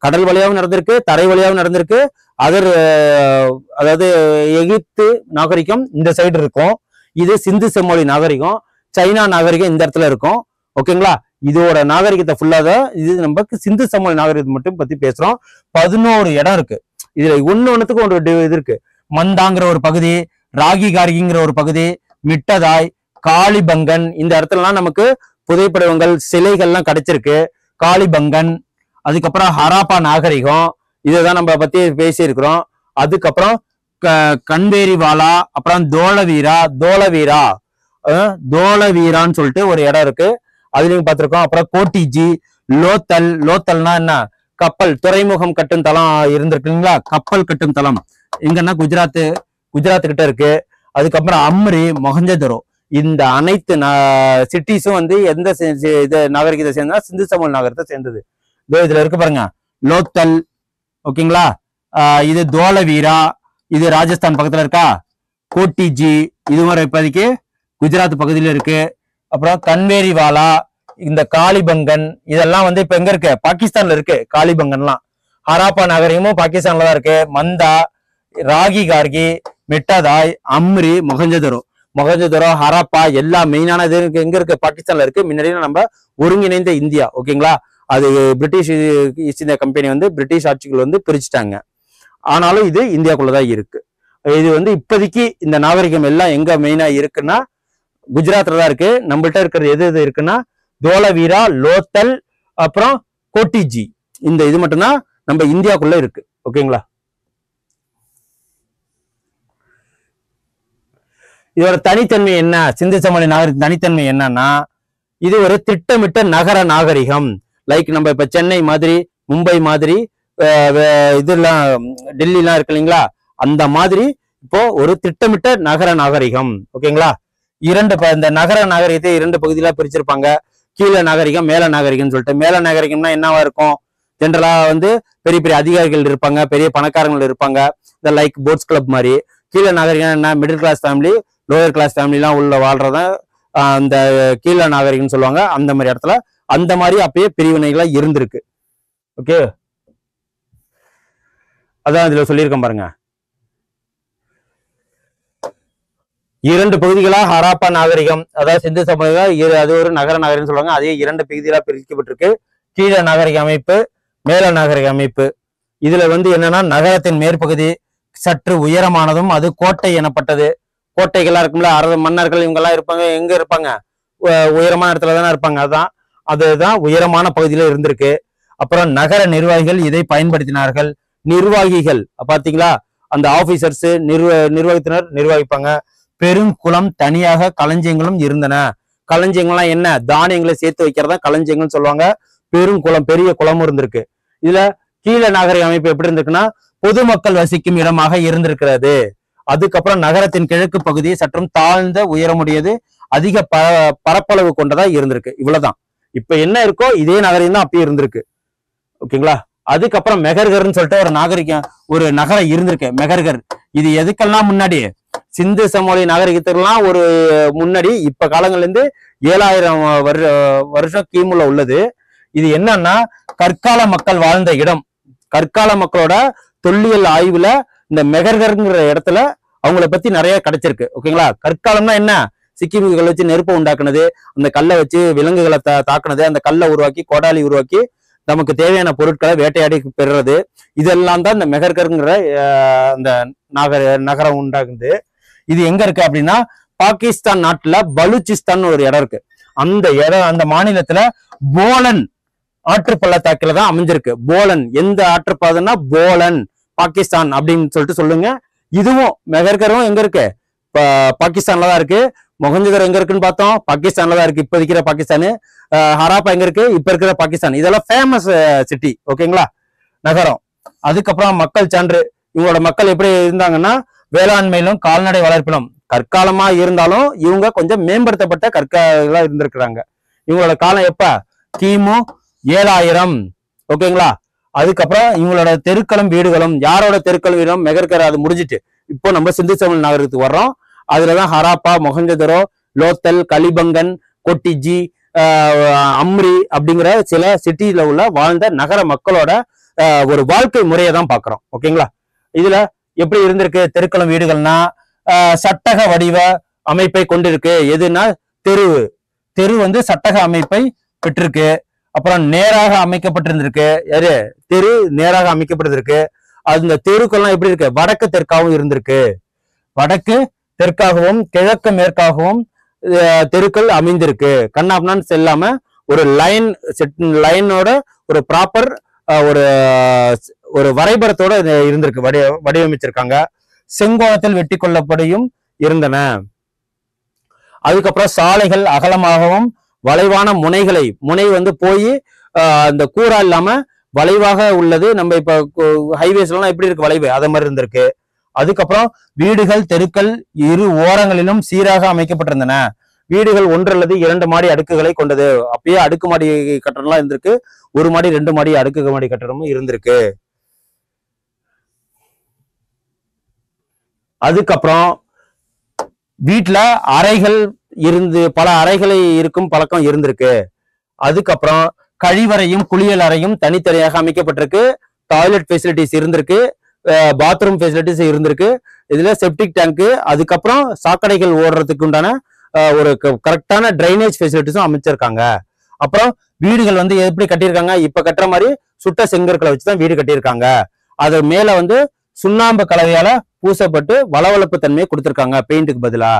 கடல் வழியாகவும் நடந்திருக்கு, தரை வழியாகவும் நடந்திருக்கு. அதாவது எகிப்து நாகரிகம் இந்த சைடு இருக்கும். இது சிந்து செம்மொழி நாகரிகம். சைனா நாகரிகம் இந்த இடத்துல இருக்கும். ஓகேங்களா, இதோட நாகரிகத்தை ஃபுல்லாதான் இது நமக்கு சிந்து சமவெளி நாகரிகத்தை மட்டும் பத்தி பேசுறோம். 11 இடம் இருக்கு. இதுல ஒண்ணுத்துக்கும் ஒரு இது இருக்கு. மந்தாங்கிற ஒரு பகுதி, ராகி கார்கிங்கிற ஒரு பகுதி, மிட்டதாய், காளிபங்கன், இந்த இடத்துலலாம் நமக்கு புதைப்படங்கள் சிலைகள்லாம் கிடைச்சிருக்கு. காளிபங்கன், அதுக்கப்புறம் ஹராப்பா நாகரிகம், இதைதான் நம்ம பத்தி பேசியிருக்கிறோம். அதுக்கப்புறம் கண்வேரிவாலா, அப்புறம் தோலவீரான்னு சொல்லிட்டு ஒரு இடம் இருக்கு, அதுலயும் பார்த்திருக்கோம். அப்புறம் கோட்டிஜி, லோத்தல்னா என்ன, கப்பல் துறைமுகம் கட்டும் தளம் இருந்திருக்குங்களா, கப்பல் கட்டும் தளம் எங்கன்னா குஜராத் கிட்ட இருக்கு. அதுக்கப்புறம் அம்ரி, மொஹஞ்சதரோ, இந்த அனைத்து சிட்டிஸும் வந்து எந்த நாகரிகத்தை சேர்ந்தா சிந்து சமவெளி நாகரிகத்தை சேர்ந்தது. இதுல இருக்கு பாருங்க, லோத்தல். ஓகேங்களா, இது தோலவீரா, இது ராஜஸ்தான் பக்கத்துல இருக்கா. கோட்டிஜி, இது மாதிரி இப்போதைக்கு குஜராத் பகுதியில இருக்கு. அப்புறம் கண்வேரிவாலா, இந்த காளிபங்கன், இதெல்லாம் வந்து இப்ப எங்க இருக்கு, பாகிஸ்தான்ல இருக்கு. காளிபங்கன்லாம் ஹராப்பா நாகரிகமும் பாகிஸ்தான்ல தான் இருக்கு. மந்தா, ராகி கார்கி, மிட்டதாய், அம்ரி, மொஹஞ்சதரோ, ஹராப்பா எல்லாம் மெயினான இது எங்க இருக்கு, பாகிஸ்தான்ல இருக்கு. முன்னாடியே நம்ம ஒருங்கிணைந்த இந்தியா. ஓகேங்களா, அது பிரிட்டிஷ் ஈஸ்ட் இந்தியா கம்பெனி வந்து பிரிட்டிஷ் ஆட்சிகள் வந்து பிரிச்சுட்டாங்க. ஆனாலும் இது இந்தியாக்குள்ளதான் இருக்கு. இது வந்து இப்போதைக்கு இந்த நாகரிகம் எல்லாம் எங்க மெயினா இருக்குன்னா குஜராத்ல தான் இருக்கு. நம்மள்ட்ட இருக்கிறது எது இருக்குன்னா தோலவீரா, லோத்தல், அப்புறம் கோட்டிஜி, இந்த இது மட்டும்தான் நம்ம இந்தியாக்குள்ள இருக்கு. ஓகேங்களா, இதோட தனித்தன்மை என்ன, சிந்து சமவெளி நாகரிக தனித்தன்மை என்னன்னா, இது ஒரு திட்டமிட்ட நகர நாகரிகம். லைக் நம்ம இப்ப சென்னை மாதிரி, மும்பை மாதிரி, இதெல்லாம் டெல்லிலாம் இருக்கு இல்லைங்களா, அந்த மாதிரி இப்போ ஒரு திட்டமிட்ட நகர நாகரிகம். ஓகேங்களா, இந்த நகர நாகரிகத்தை 2 பகுதியில பிரிச்சிருப்பாங்க. கீழ நாகரிகம், மேல நாகரிகம்னு சொல்லிட்டு. மேல நாகரிகம்னா என்னவா இருக்கும், ஜென்ரலா வந்து பெரிய பெரிய அதிகாரிகள் இருப்பாங்க, பெரிய பணக்காரங்கள் இருப்பாங்க, இந்த லைக் போட்ஸ் கிளப் மாதிரி. கீழ நாகரிகம் என்ன, middle class family, lower class ஃபேமிலிலாம் உள்ள வாழ்றத அந்த கீழ நாகரிகம்னு சொல்லுவாங்க. அந்த மாதிரி இடத்துல அந்த மாதிரி அப்பயே பிரிவினைகளா இருந்திருக்கு. ஓகே, அதான் இதுல சொல்லியிருக்கேன் பாருங்க. 2 பகுதிகளா ஹராப்பா நாகரிகம், அதாவது சிந்து சமவெளி, அது ஒரு நகர நாகரிகம் சொல்லுவாங்க. அதே 2 பகுதிகளா பிரிக்கப்பட்டிருக்கு. கீழ நாகரிக அமைப்பு, மேல நாகரிக அமைப்பு. இதுல வந்து என்னன்னா, நகரத்தின் மேற்பகுதி சற்று உயரமானதும் அது கோட்டை எனப்பட்டது. கோட்டைகள்லாம் இருக்கும்ல, மன்னர்கள் இவங்கெல்லாம் இருப்பாங்க. எங்க இருப்பாங்க, உயரமான இடத்துல தானே இருப்பாங்க. அதுதான் உயரமான பகுதியில இருந்திருக்கு. அப்புறம் நகர நிர்வாகிகள் இதை பயன்படுத்தினார்கள். நிர்வாகிகள் பாத்தீங்களா, அந்த ஆபீசர்ஸ், நிர்வாகத்தினர் நிர்வகிப்பாங்க. பெருங்குளம், தனியாக களஞ்சியங்களும் இருந்தன. களஞ்சியங்கள்லாம் என்ன, தானியங்களை சேர்த்து வைக்கிறதா களஞ்சியங்கள் சொல்லுவாங்க. பெருங்குளம், பெரிய குளமும் இருந்திருக்கு. இதுல கீழ நாகரிக அமைப்பு எப்படி இருந்திருக்குன்னா பொதுமக்கள் வசிக்கும் இடமாக இருந்திருக்கிறது. அதுக்கப்புறம் நகரத்தின் கிழக்கு பகுதி சற்றும் தாழ்ந்த உயரமுடையது, அதிக பரப்பளவு கொண்டதா இருந்திருக்கு. இவ்வளவுதான். இப்ப என்ன இருக்கோ இதே நாகரிகம் தான் அப்பயே இருந்திருக்கு. ஓகேங்களா? அதுக்கப்புறம் மெகர்கர்னு சொல்லிட்டு ஒரு நகரம் இருந்திருக்கு. மெகர்கர் இது எதுக்கெல்லாம் முன்னாடி சிந்து சமவெளி நாகரிகத்துக்கெல்லாம் ஒரு முன்னாடி இப்ப காலங்கள்ல இருந்து 7000 வருஷம் கிமுல உள்ளது. இது என்னன்னா கற்கால மக்கள் வாழ்ந்த இடம். கற்கால மக்களோட தொல்லியல் ஆய்வுல இந்த மெகர்கர்ங்கிற இடத்துல அவங்கள பத்தி நிறைய கிடைச்சிருக்கு. ஓகேங்களா? கற்காலம்னா என்ன? சிக்கிமுகளை வச்சு நெருப்பை உண்டாக்குனது, அந்த கல்லை வச்சு விலங்குகளை தாக்குனது, அந்த கல்லை உருவாக்கி கோடாலி உருவாக்கி நமக்கு தேவையான பொருட்களை வேட்டையாடி பெறுறது, இதெல்லாம் தான் இந்த மெகர்கர்ங்கிற அந்த நகரம் உண்டாகுது. இது எங்க இருக்கு அப்படின்னா பாகிஸ்தான் நாட்டுல பலூச்சிஸ்தான் ஒரு இடம் இருக்கு. அந்த மாநிலத்துல போலன் ஆற்று பள்ளத்தாக்குல தான் அமைஞ்சிருக்கு. போலன் எந்த ஆற்றுப்பாதைன்னா போலன் பாகிஸ்தான் அப்படின்னு சொல்லிட்டு சொல்லுங்க. இதுவும் மெகர்கரும் எங்க இருக்கு? பாகிஸ்தான்ல தான் இருக்கு. மொஹஞ்சதாரோ எங்க இருக்குன்னு பார்த்தோம், பாகிஸ்தான்ல தான் இருக்கு. இப்ப இருக்கிற பாகிஸ்தானு. ஹராப்பா எங்க இருக்கு? இப்ப இருக்கிற பாகிஸ்தான். இதெல்லாம் ஃபேமஸ் சிட்டி. ஓகேங்களா? நகரம். அதுக்கப்புறம் மக்கள் சான்று. இவங்களோட மக்கள் எப்படி இருந்தாங்கன்னா வேளாண்மையிலும் கால்நடை வளர்ப்பிலும் கற்காலமா இருந்தாலும் இவங்க கொஞ்சம் மேம்படுத்தப்பட்ட கற்காலா இருந்திருக்கிறாங்க. இவங்களோட காலம் எப்ப? கிமு 7000. ஓகேங்களா? அதுக்கப்புறம் இவங்களோட தெருக்களும் வீடுகளும், யாரோட தெருக்களும் வீடும் மெகர்கர் அது முடிஞ்சிட்டு இப்போ நம்ம சிந்து சமவெளி நகரத்துக்கு வர்றோம். அதுலதான் ஹராப்பா, மொஹஞ்சதாரோ, லோத்தல், கலிபங்கன், கொட்டிஜி, அம்ரி அப்படிங்கிற சில சிட்டியில உள்ள வாழ்ந்த நகர மக்களோட ஒரு வாழ்க்கை முறையை தான் பாக்குறோம். ஓகேங்களா? இதுல எப்படி இருந்திருக்கு தெருக்களும் வீடுகள்னா சட்டக வடிவ அமைப்பை கொண்டிருக்கு. எதுனா தெரு வந்து சட்டக அமைப்பை பெற்றிருக்கு. அப்புறம் நேராக அமைக்கப்பட்டிருந்திருக்கு. தெரு நேராக அமைக்கப்பட்டிருக்கு. அந்த தெருக்கள்லாம் எப்படி இருக்கு? வடக்கு தெற்காகவும் இருந்திருக்கு. வடக்கு தெற்காகவும் கிழக்கு மேற்காகவும் தெருக்கள் அமைந்திருக்கு. கண்ணாப்னான்னு செல்லாம ஒரு லைனோட ஒரு ப்ராப்பர் ஒரு வரைபடத்தோட இருந்திருக்கு. வடிவமைச்சிருக்காங்க. செங்கோணத்தில் வெட்டி கொள்ளப்படியும் இருந்தன. அதுக்கப்புறம் சாலைகள் அகலமாகவும் வளைவான முனை வந்து போய் அந்த கூரா இல்லாம வளைவாக உள்ளது. நம்ம இப்ப ஹைவேஸ்ல எல்லாம் எப்படி இருக்கு வளைவு, அத மாதிரி இருந்திருக்கு. அதுக்கப்புறம் வீடுகள் தெருக்கள் இரு ஓரங்களிலும் சீராக அமைக்கப்பட்டிருந்தன. வீடுகள் 1 அல்லது 2 மாடி அடுக்குகளை கொண்டது. அப்பயே அடுக்குமாடி கட்டடம்லாம் இருந்திருக்கு. 1 மாடி 2 மாடி அடுக்குமாடி கட்டடமும் இருந்திருக்கு. அதுக்கப்புறம் வீட்டுல அறைகள் பல அறைகளை இருக்கும் பழக்கம் இருந்திருக்கு. அதுக்கப்புறம் கழிவறையும் குளியல் அறையும் தனித்தனியாக அமைக்கப்பட்டிருக்கு. டாய்லெட் ஃபெசிலிட்டிஸ் இருந்திருக்கு. பாத்ரூம் ஃபெசிலிட்டிஸ் இருந்திருக்கு. இதுல செப்டிக் டேங்க், அதுக்கப்புறம் சாக்கடைகள் ஓடுறதுக்கு உண்டான ஒரு கரெக்டான டிரைனேஜ் ஃபெசிலிட்டிஸும் அமைச்சிருக்காங்க. அப்புறம் வீடுகள் வந்து எப்படி கட்டியிருக்காங்க? இப்ப கட்டுற மாதிரி சுட்ட செங்கற்களை வச்சுதான் வீடு கட்டியிருக்காங்க. அது மேல வந்து சுண்ணாம்பு கலவையால பூசப்பட்டு வளவளப்பு தன்மையை கொடுத்திருக்காங்க பெயிண்ட்டுக்கு பதிலா.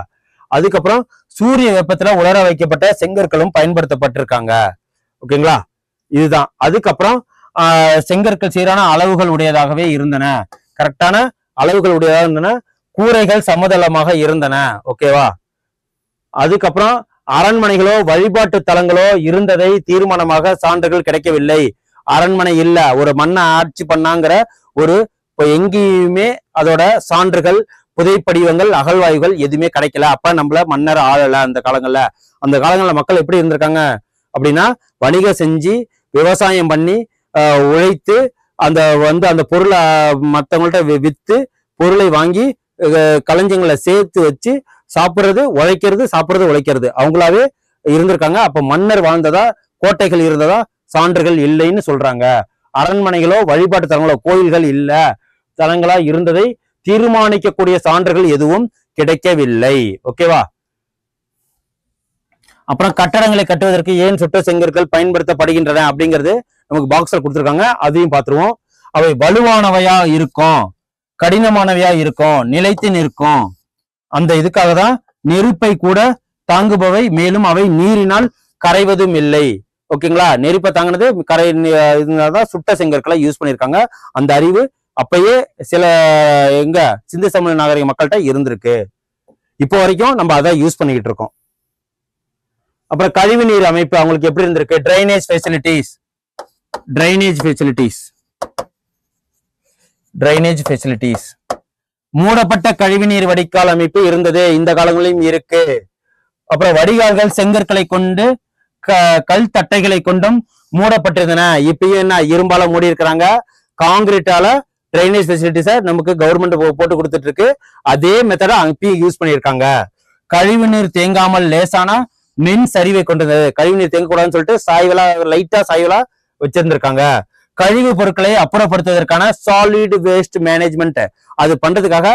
அதுக்கப்புறம் சூரிய வெப்பத்துல உலர வைக்கப்பட்ட செங்கற்களும் பயன்படுத்தப்பட்டிருக்காங்க. ஓகேங்களா? இதுதான். அதுக்கப்புறம் செங்கற்கள் சீரான அளவுகள் உடையதாகவே இருந்தன. கரெக்டான அளவுகள் உடையதாக இருந்தன. கூரைகள் சமதளமாக இருந்தன. ஓகேவா? அதுக்கப்புறம் அரண்மனைகளோ வழிபாட்டு தலங்களோ இருந்ததை தீர்மானமாக சான்றுகள் கிடைக்கவில்லை. அரண்மனை இல்ல, ஒரு மண்ணை ஆட்சி பண்ணாங்கிற ஒரு எங்கேயுமே அதோட சான்றுகள், புதைப்படிவங்கள், அகழ்வாய்வுகள் எதுவுமே கிடைக்கல. அப்ப நம்மள மன்னர் ஆளல. அந்த காலங்கள்ல மக்கள் எப்படி இருந்திருக்காங்க அப்படின்னா வணிகம் செஞ்சு விவசாயம் பண்ணி உழைத்து அந்த பொருளை மற்றவங்கள்ட்ட வித்து பொருளை வாங்கி களஞ்சியங்களை சேர்த்து வச்சு சாப்பிடுறது உழைக்கிறது அவங்களாவே இருந்திருக்காங்க. அப்ப மன்னர் வாழ்ந்ததா, கோட்டைகள் இருந்ததா சான்றுகள் இல்லைன்னு சொல்றாங்க. அரண்மனைகளோ வழிபாட்டு தலங்களோ கோயில்கள் இல்ல தலங்களா இருந்ததை தீர்மானிக்கக்கூடிய சான்றுகள் எதுவும் கிடைக்கவில்லை. ஓகேவா? அப்புறம் கட்டடங்களை கட்டுவதற்கு ஏன் சுட்ட செங்கற்கள் பயன்படுத்தப்படுகின்றன அப்படிங்கிறது நமக்கு பாக்ஸ்ல கொடுத்துருக்காங்க. அதையும் பார்த்துருவோம். அவை வலுவானவையா இருக்கும், கடினமானவையா இருக்கும், நிலைத்து நிற்கும். அந்த இதுக்காக தான் நெருப்பை கூட தாங்குபவை, மேலும் அவை நீரினால் கரைவதும் இல்லை. ஓகேங்களா? நெருப்பை தாங்கினது இதனாலதான் சுட்ட செங்கற்களை யூஸ் பண்ணியிருக்காங்க. அந்த அறிவு அப்பயே சில சிந்து சமவெளி நாகரிக மக்கள்கிட்ட இருந்திருக்கு. இப்போ வரைக்கும் நம்ம அதை யூஸ் பண்ணிக்கிட்டு இருக்கோம். அப்புறம் கழிவு நீர் அமைப்பு அவங்களுக்கு எப்படி இருந்திருக்கு? Drainage facilities drainage facilities. மூடப்பட்ட கழிவுநீர் வடிகால் அமைப்பு இருந்தது, இந்த காலங்களிலும் இருக்கு. அப்புறம் வடிகால்கள் செங்கற்களை கொண்டு கல் தட்டைகளை கொண்டும் மூடப்பட்டிருந்தன. இப்பயும் என்ன, இரும்பால மூடி இருக்கிறாங்க. காங்கிரீட்டால டிரைனேஜ் ஃபெசிலிட்டிஸை நமக்கு கவர்மெண்ட் போட்டு கொடுத்துட்டு இருக்கு. அதே மெத்தடை அப்பயும் யூஸ் பண்ணியிருக்காங்க. கழிவுநீர் தேங்காமல் லேசான மின் சரிவை கொண்டது. கழிவுநீர் தேங்கக்கூடாதுன்னு சொல்லிட்டு சாய்வலா, லைட்டா சாய்வலா வச்சிருந்திருக்காங்க. கழிவு பொருட்களை அப்புறப்படுத்துவதற்கான சாலிட் வேஸ்ட் மேனேஜ்மெண்ட் அது பண்றதுக்காக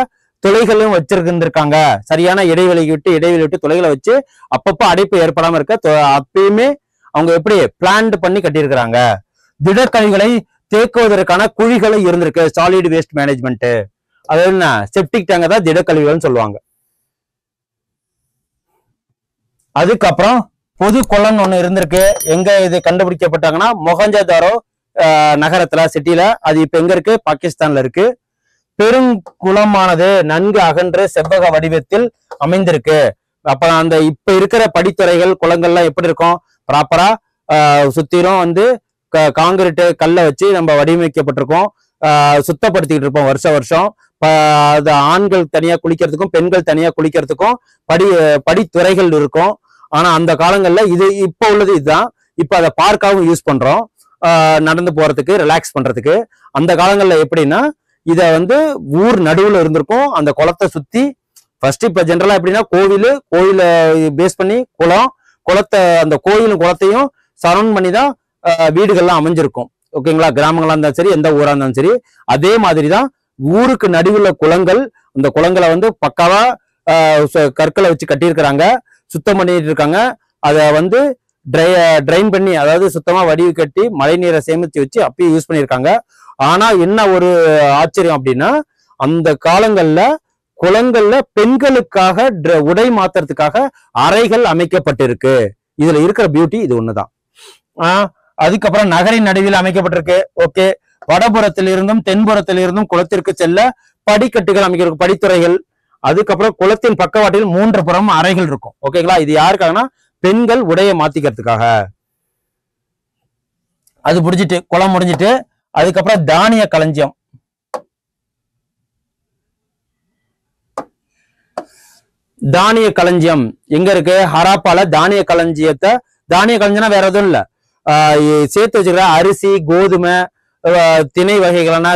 துளைகளும் வச்சிருந்திருக்காங்க. சரியான இடைவெளி விட்டு துளைகளை வச்சு அப்பப்ப அடைப்பு ஏற்படாம இருக்க அப்பயுமே அவங்க எப்படி பிளான் பண்ணி கட்டியிருக்கிறாங்க. திடக்கழிவுகளை தேக்குவதற்கான குழிகளும் இருந்திருக்கு. சாலிட் வேஸ்ட் மேனேஜ்மெண்ட் அது என்ன, செப்டிக் டேங்க தான் திடக்கழிவுகள்னு சொல்லுவாங்க. அதுக்கப்புறம் பொது குளம் ஒண்ணு இருந்திருக்கு. எங்க இது கண்டுபிடிக்கப்பட்டாங்கன்னா மொஹஞ்சதாரோ நகரத்துல, சிட்டில. அது இப்ப எங்க இருக்கு, பாகிஸ்தான்ல இருக்கு. பெருங்குளமானது நன்கு அகன்ற செவ்வக வடிவத்தில் அமைந்திருக்கு. அப்ப அந்த இப்ப இருக்கிற படித்துறைகள் குளங்கள்லாம் எப்படி இருக்கும், ப்ராப்பரா சுத்திரும் காங்கிரீட் கல்லை வச்சு நம்ம வடிவமைக்கப்பட்டிருக்கோம். சுத்தப்படுத்திக்கிட்டு இருப்போம் வருஷம். அது ஆண்கள் தனியா குளிக்கிறதுக்கும் பெண்கள் தனியா குளிக்கிறதுக்கும் படித்துறைகள் இருக்கும். ஆனா அந்த காலங்கள்ல இது இப்ப உள்ளது இதுதான். இப்ப அதை பார்க்காவும் யூஸ் பண்றோம், நடந்து போறதுக்கு, ரிலாக்ஸ் பண்றதுக்கு. அந்த காலங்கள்ல எப்படின்னா இத ஊர் நடுவுல இருந்திருக்கும். அந்த குளத்தை சுத்தி ஃபர்ஸ்ட் இப்ப ஜென்ரலா எப்படின்னா கோவில பேஸ் பண்ணி குளத்தை அந்த கோயிலும் குளத்தையும் சரௌண்ட் பண்ணி தான் வீடுகள்லாம் அமைஞ்சிருக்கும். ஓகேங்களா, கிராமங்களா இருந்தாலும் சரி, எந்த ஊரா இருந்தாலும் சரி. அதே மாதிரிதான் ஊருக்கு நடுவுல குளங்கள். அந்த குளங்களை பக்காவா கற்களை வச்சு கட்டியிருக்கிறாங்க, சுத்தம் பண்ணிட்டு இருக்காங்க. அதை ட்ரைன் பண்ணி, அதாவது சுத்தமா வடிவு கட்டி மழை நீரை சேமிச்சு வச்சு அப்பயும் யூஸ் பண்ணியிருக்காங்க. ஆனா என்ன ஒரு ஆச்சரியம் அப்படின்னா, அந்த காலங்கள்ல குளங்கள்ல பெண்களுக்காக உடை மாத்துறதுக்காக அறைகள் அமைக்கப்பட்டிருக்கு. இதுல இருக்கிற பியூட்டி இது ஒண்ணுதான். அதுக்கப்புறம் நகரின் நடுவில் அமைக்கப்பட்டிருக்கு. ஓகே, வடபுறத்தில் இருந்தும் தென்புறத்தில் இருந்தும் குளத்திற்கு செல்ல படிக்கட்டுகள் அமைக்க படித்துறைகள். அதுக்கப்புறம் குளத்தின் பக்கவாட்டில் 3 புறம் அறைகள் இருக்கும். ஓகேங்களா, இது யாருக்காகனா பெண்கள் உடைய மாத்திக்கிறதுக்காக. அது முடிஞ்சிட்டு, குளம் முடிஞ்சிட்டு அதுக்கப்புறம் தானிய களஞ்சியம். தானிய களஞ்சியம் எங்க இருக்கு, ஹராப்பால தானிய களஞ்சியம்னா வேற எதுவும் இல்ல, சேர்த்து வச்சுக்கிற அரிசி, கோதுமை, திணை வகைகளான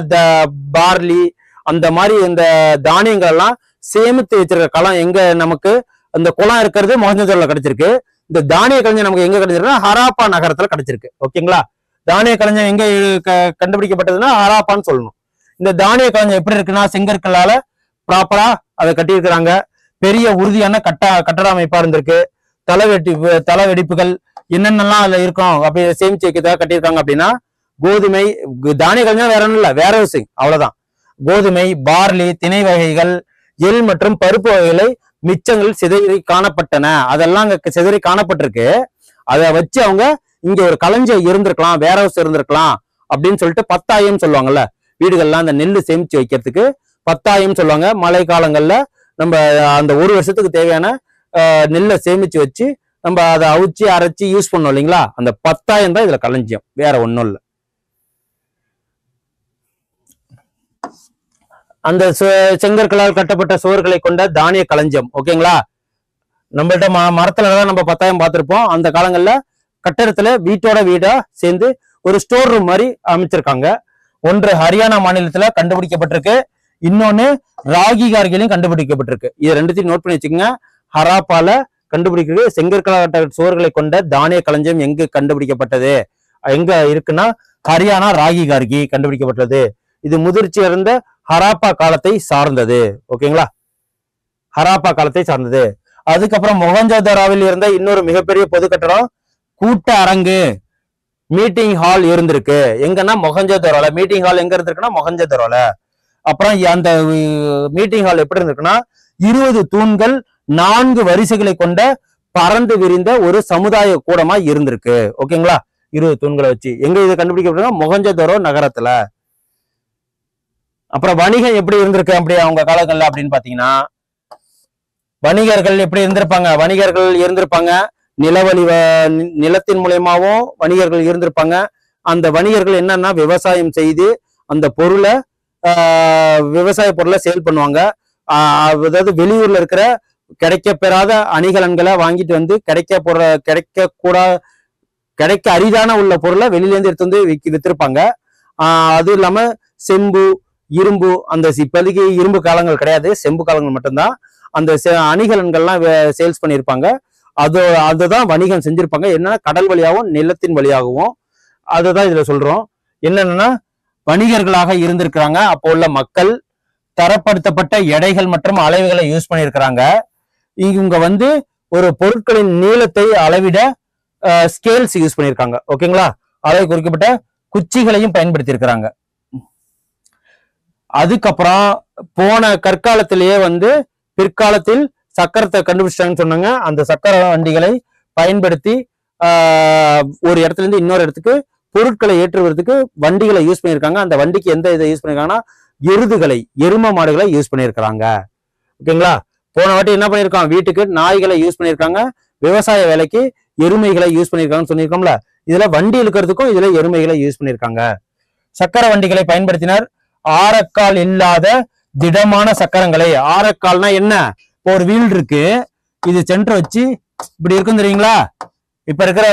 பார்லி, அந்த மாதிரி இந்த தானியங்கள் எல்லாம் சேமித்து வச்சிருக்க களம் எங்க நமக்கு அந்த குளம் இருக்கிறது மொஹஞ்சதாரோல கிடைச்சிருக்கு. இந்த தானிய களஞ்சியம் நமக்கு எங்க கிடைச்சிருக்குன்னா ஹராப்பா நகரத்துல கிடைச்சிருக்கு. ஓகேங்களா, தானிய களஞ்சியம் எங்க கண்டுபிடிக்கப்பட்டதுன்னா ஹராப்பான்னு சொல்லணும். இந்த தானிய களஞ்சியம் எப்படி இருக்குன்னா செங்கற்களால ப்ராப்பரா அதை கட்டியிருக்கிறாங்க. பெரிய உறுதியான கட்டட அமைப்பா இருந்திருக்கு. தலை வெடிப்புகள் என்னென்னலாம் அதுல இருக்கும் அப்படி சேமிச்சு வைக்கிறதா கட்டியிருக்காங்க. அப்படின்னா கோதுமை, தானிய களஞ்சியம் வேற ஒன்றும் இல்லை, வேற ஹவுசிங் அவ்வளவுதான். கோதுமை, பார்லி, திணை வகைகள், எள் மற்றும் பருப்பு வகைகளை மிச்சங்கள் சிதறி காணப்பட்டன. அதெல்லாம் அங்க சிதறி காணப்பட்டிருக்கு. அதை வச்சு அவங்க இங்க ஒரு களஞ்சியம் இருந்திருக்கலாம், வேற ஹவுஸ் இருந்திருக்கலாம் அப்படின்னு சொல்லிட்டு பத்தாயம் சொல்லுவாங்கல்ல, வீடுகள்லாம் அந்த நெல் சேமிச்சு வைக்கிறதுக்கு பத்தாயம் சொல்லுவாங்க. மழை காலங்கள்ல நம்ம அந்த ஒரு வருஷத்துக்கு தேவையான நெல்லை சேமிச்சு வச்சு நம்ம அதை அவிச்சு அரைச்சி யூஸ் பண்ணோம் இல்லைங்களா, அந்த பத்தாயம் தான் இதுல களஞ்சியம், வேற ஒன்றும் இல்லை. அந்த செங்கற்களால் கட்டப்பட்ட சுவர்களை கொண்ட தானிய களஞ்சியம். ஓகேங்களா, நம்மள்ட்ட மரத்துலதான் நம்ம பத்தாயம் பார்த்திருப்போம். அந்த காலங்கள்ல கட்டடத்துல வீட்டோட வீடா சேர்ந்து ஒரு ஸ்டோர் ரூம் மாதிரி அமைச்சிருக்காங்க. ஒன்று ஹரியானா மாநிலத்துல கண்டுபிடிக்கப்பட்டிருக்கு, இன்னொன்னு ராகி கார்கிலையும் கண்டுபிடிக்கப்பட்டிருக்கு. இது ரெண்டுத்தையும் நோட் பண்ணி வச்சுக்கோங்க. ஹராப்பால கண்டுபிடிக்கிறது செங்கற்களால் கட்ட சுவர்களை கொண்ட தானிய களஞ்சியம் எங்கு கண்டுபிடிக்கப்பட்டது, எங்க இருக்குன்னா ஹரியானா ராகி கார்கி கண்டுபிடிக்கப்பட்டது. இது முதிர்ச்சி இருந்த ஹராப்பா காலத்தை சார்ந்தது. ஓகேங்களா, ஹராப்பா காலத்தை சார்ந்தது. அதுக்கப்புறம் மொஹஞ்சதாரோவில் இருந்த இன்னொரு மிகப்பெரிய பொது கட்டடம் கூட்ட அரங்கு, மீட்டிங் ஹால் இருந்திருக்கு. எங்கன்னா மொஹஞ்சதாரோல. மீட்டிங் ஹால் எங்க இருந்திருக்குன்னா மொஹஞ்சதாரோல. அப்புறம் அந்த மீட்டிங் ஹால் எப்படி இருந்திருக்குன்னா 20 தூண்கள் 4 வரிசைகளை கொண்ட பறந்து விரிந்த ஒரு சமுதாய கூடமா இருந்திருக்கு. ஓகேங்களா, 20 தூண்களை வச்சு எங்க இது கண்டுபிடிக்கப்பட்டா மொஹஞ்சதாரோ நகரத்துல. அப்புறம் வணிகம் எப்படி இருந்திருக்கு அப்படி அவங்க காலங்கள்ல அப்படின்னு பாத்தீங்கன்னா, வணிகர்கள் எப்படி இருந்திருப்பாங்க, நிலத்தின் மூலயமாவும் வணிகர்கள் இருந்திருப்பாங்க. அந்த வணிகர்கள் என்னன்னா விவசாயம் செய்து அந்த பொருளை விவசாய பொருளை சேல் பண்ணுவாங்க. அதாவது வெளியூர்ல இருக்கிற கிடைக்க பெறாத அணிகலன்களை வாங்கிட்டு வந்து கிடைக்க அரிதான உள்ள பொருளை வெளியில இருந்து எடுத்து வந்து வித்திருப்பாங்க. அதுவும் இல்லாம செம்பு, இரும்பு, அந்த இப்போதைக்கு இரும்பு காலங்கள் கிடையாது, செம்பு காலங்கள் மட்டும்தான். அந்த அணிகலன்கள்லாம் சேல்ஸ் பண்ணியிருப்பாங்க. அதுதான் வணிகம் செஞ்சிருப்பாங்க. என்னன்னா கடல் வழியாகவும் நிலத்தின் வழியாகவும். அதுதான் இதுல சொல்றோம். என்னன்னா வணிகர்களாக இருந்திருக்கிறாங்க. அப்போ உள்ள மக்கள் தரப்படுத்தப்பட்ட எடைகள் மற்றும் அளவுகளை யூஸ் பண்ணியிருக்கிறாங்க. இவங்க வந்து ஒரு பொருட்களின் நீளத்தை அளவிட ஸ்கேல்ஸ் யூஸ் பண்ணியிருக்காங்க. ஓகேங்களா, அளவு குறிக்கப்பட்ட குச்சிகளையும் பயன்படுத்தி இருக்கிறாங்க. அதுக்கப்புறம் போன கற்காலத்திலேயே வந்து பிற்காலத்தில் சக்கரத்தை கண்டுபிடிச்சிட்டாங்கன்னு சொன்னாங்க. அந்த சக்கர வண்டிகளை பயன்படுத்தி ஒரு இடத்துல இருந்து இன்னொரு இடத்துக்கு பொருட்களை ஏற்றுவதற்கு வண்டிகளை யூஸ் பண்ணியிருக்காங்க. அந்த வண்டிக்கு எந்த இதை யூஸ் பண்ணியிருக்காங்கன்னா எரும மாடுகளை யூஸ் பண்ணியிருக்கிறாங்க. ஓகேங்களா, போன வாட்டி என்ன பண்ணியிருக்காங்க, வீட்டுக்கு நாய்களை யூஸ் பண்ணியிருக்காங்க, விவசாய வேலைக்கு எருமைகளை யூஸ் பண்ணியிருக்காங்கன்னு சொல்லியிருக்கோம்ல. இதுல வண்டி இழுக்கிறதுக்கும் இதுல எருமைகளை யூஸ் பண்ணியிருக்காங்க. சக்கர வண்டிகளை பயன்படுத்தினர். ஆரக்கால் இல்லாத திடமான சக்கரங்களை, ஆரக்கால்னா என்ன, இப்போ ஒரு வீல் இருக்கு, இது சென்டர் வச்சு இப்படி இருக்கும் தெரியுங்களா, இப்ப இருக்கிற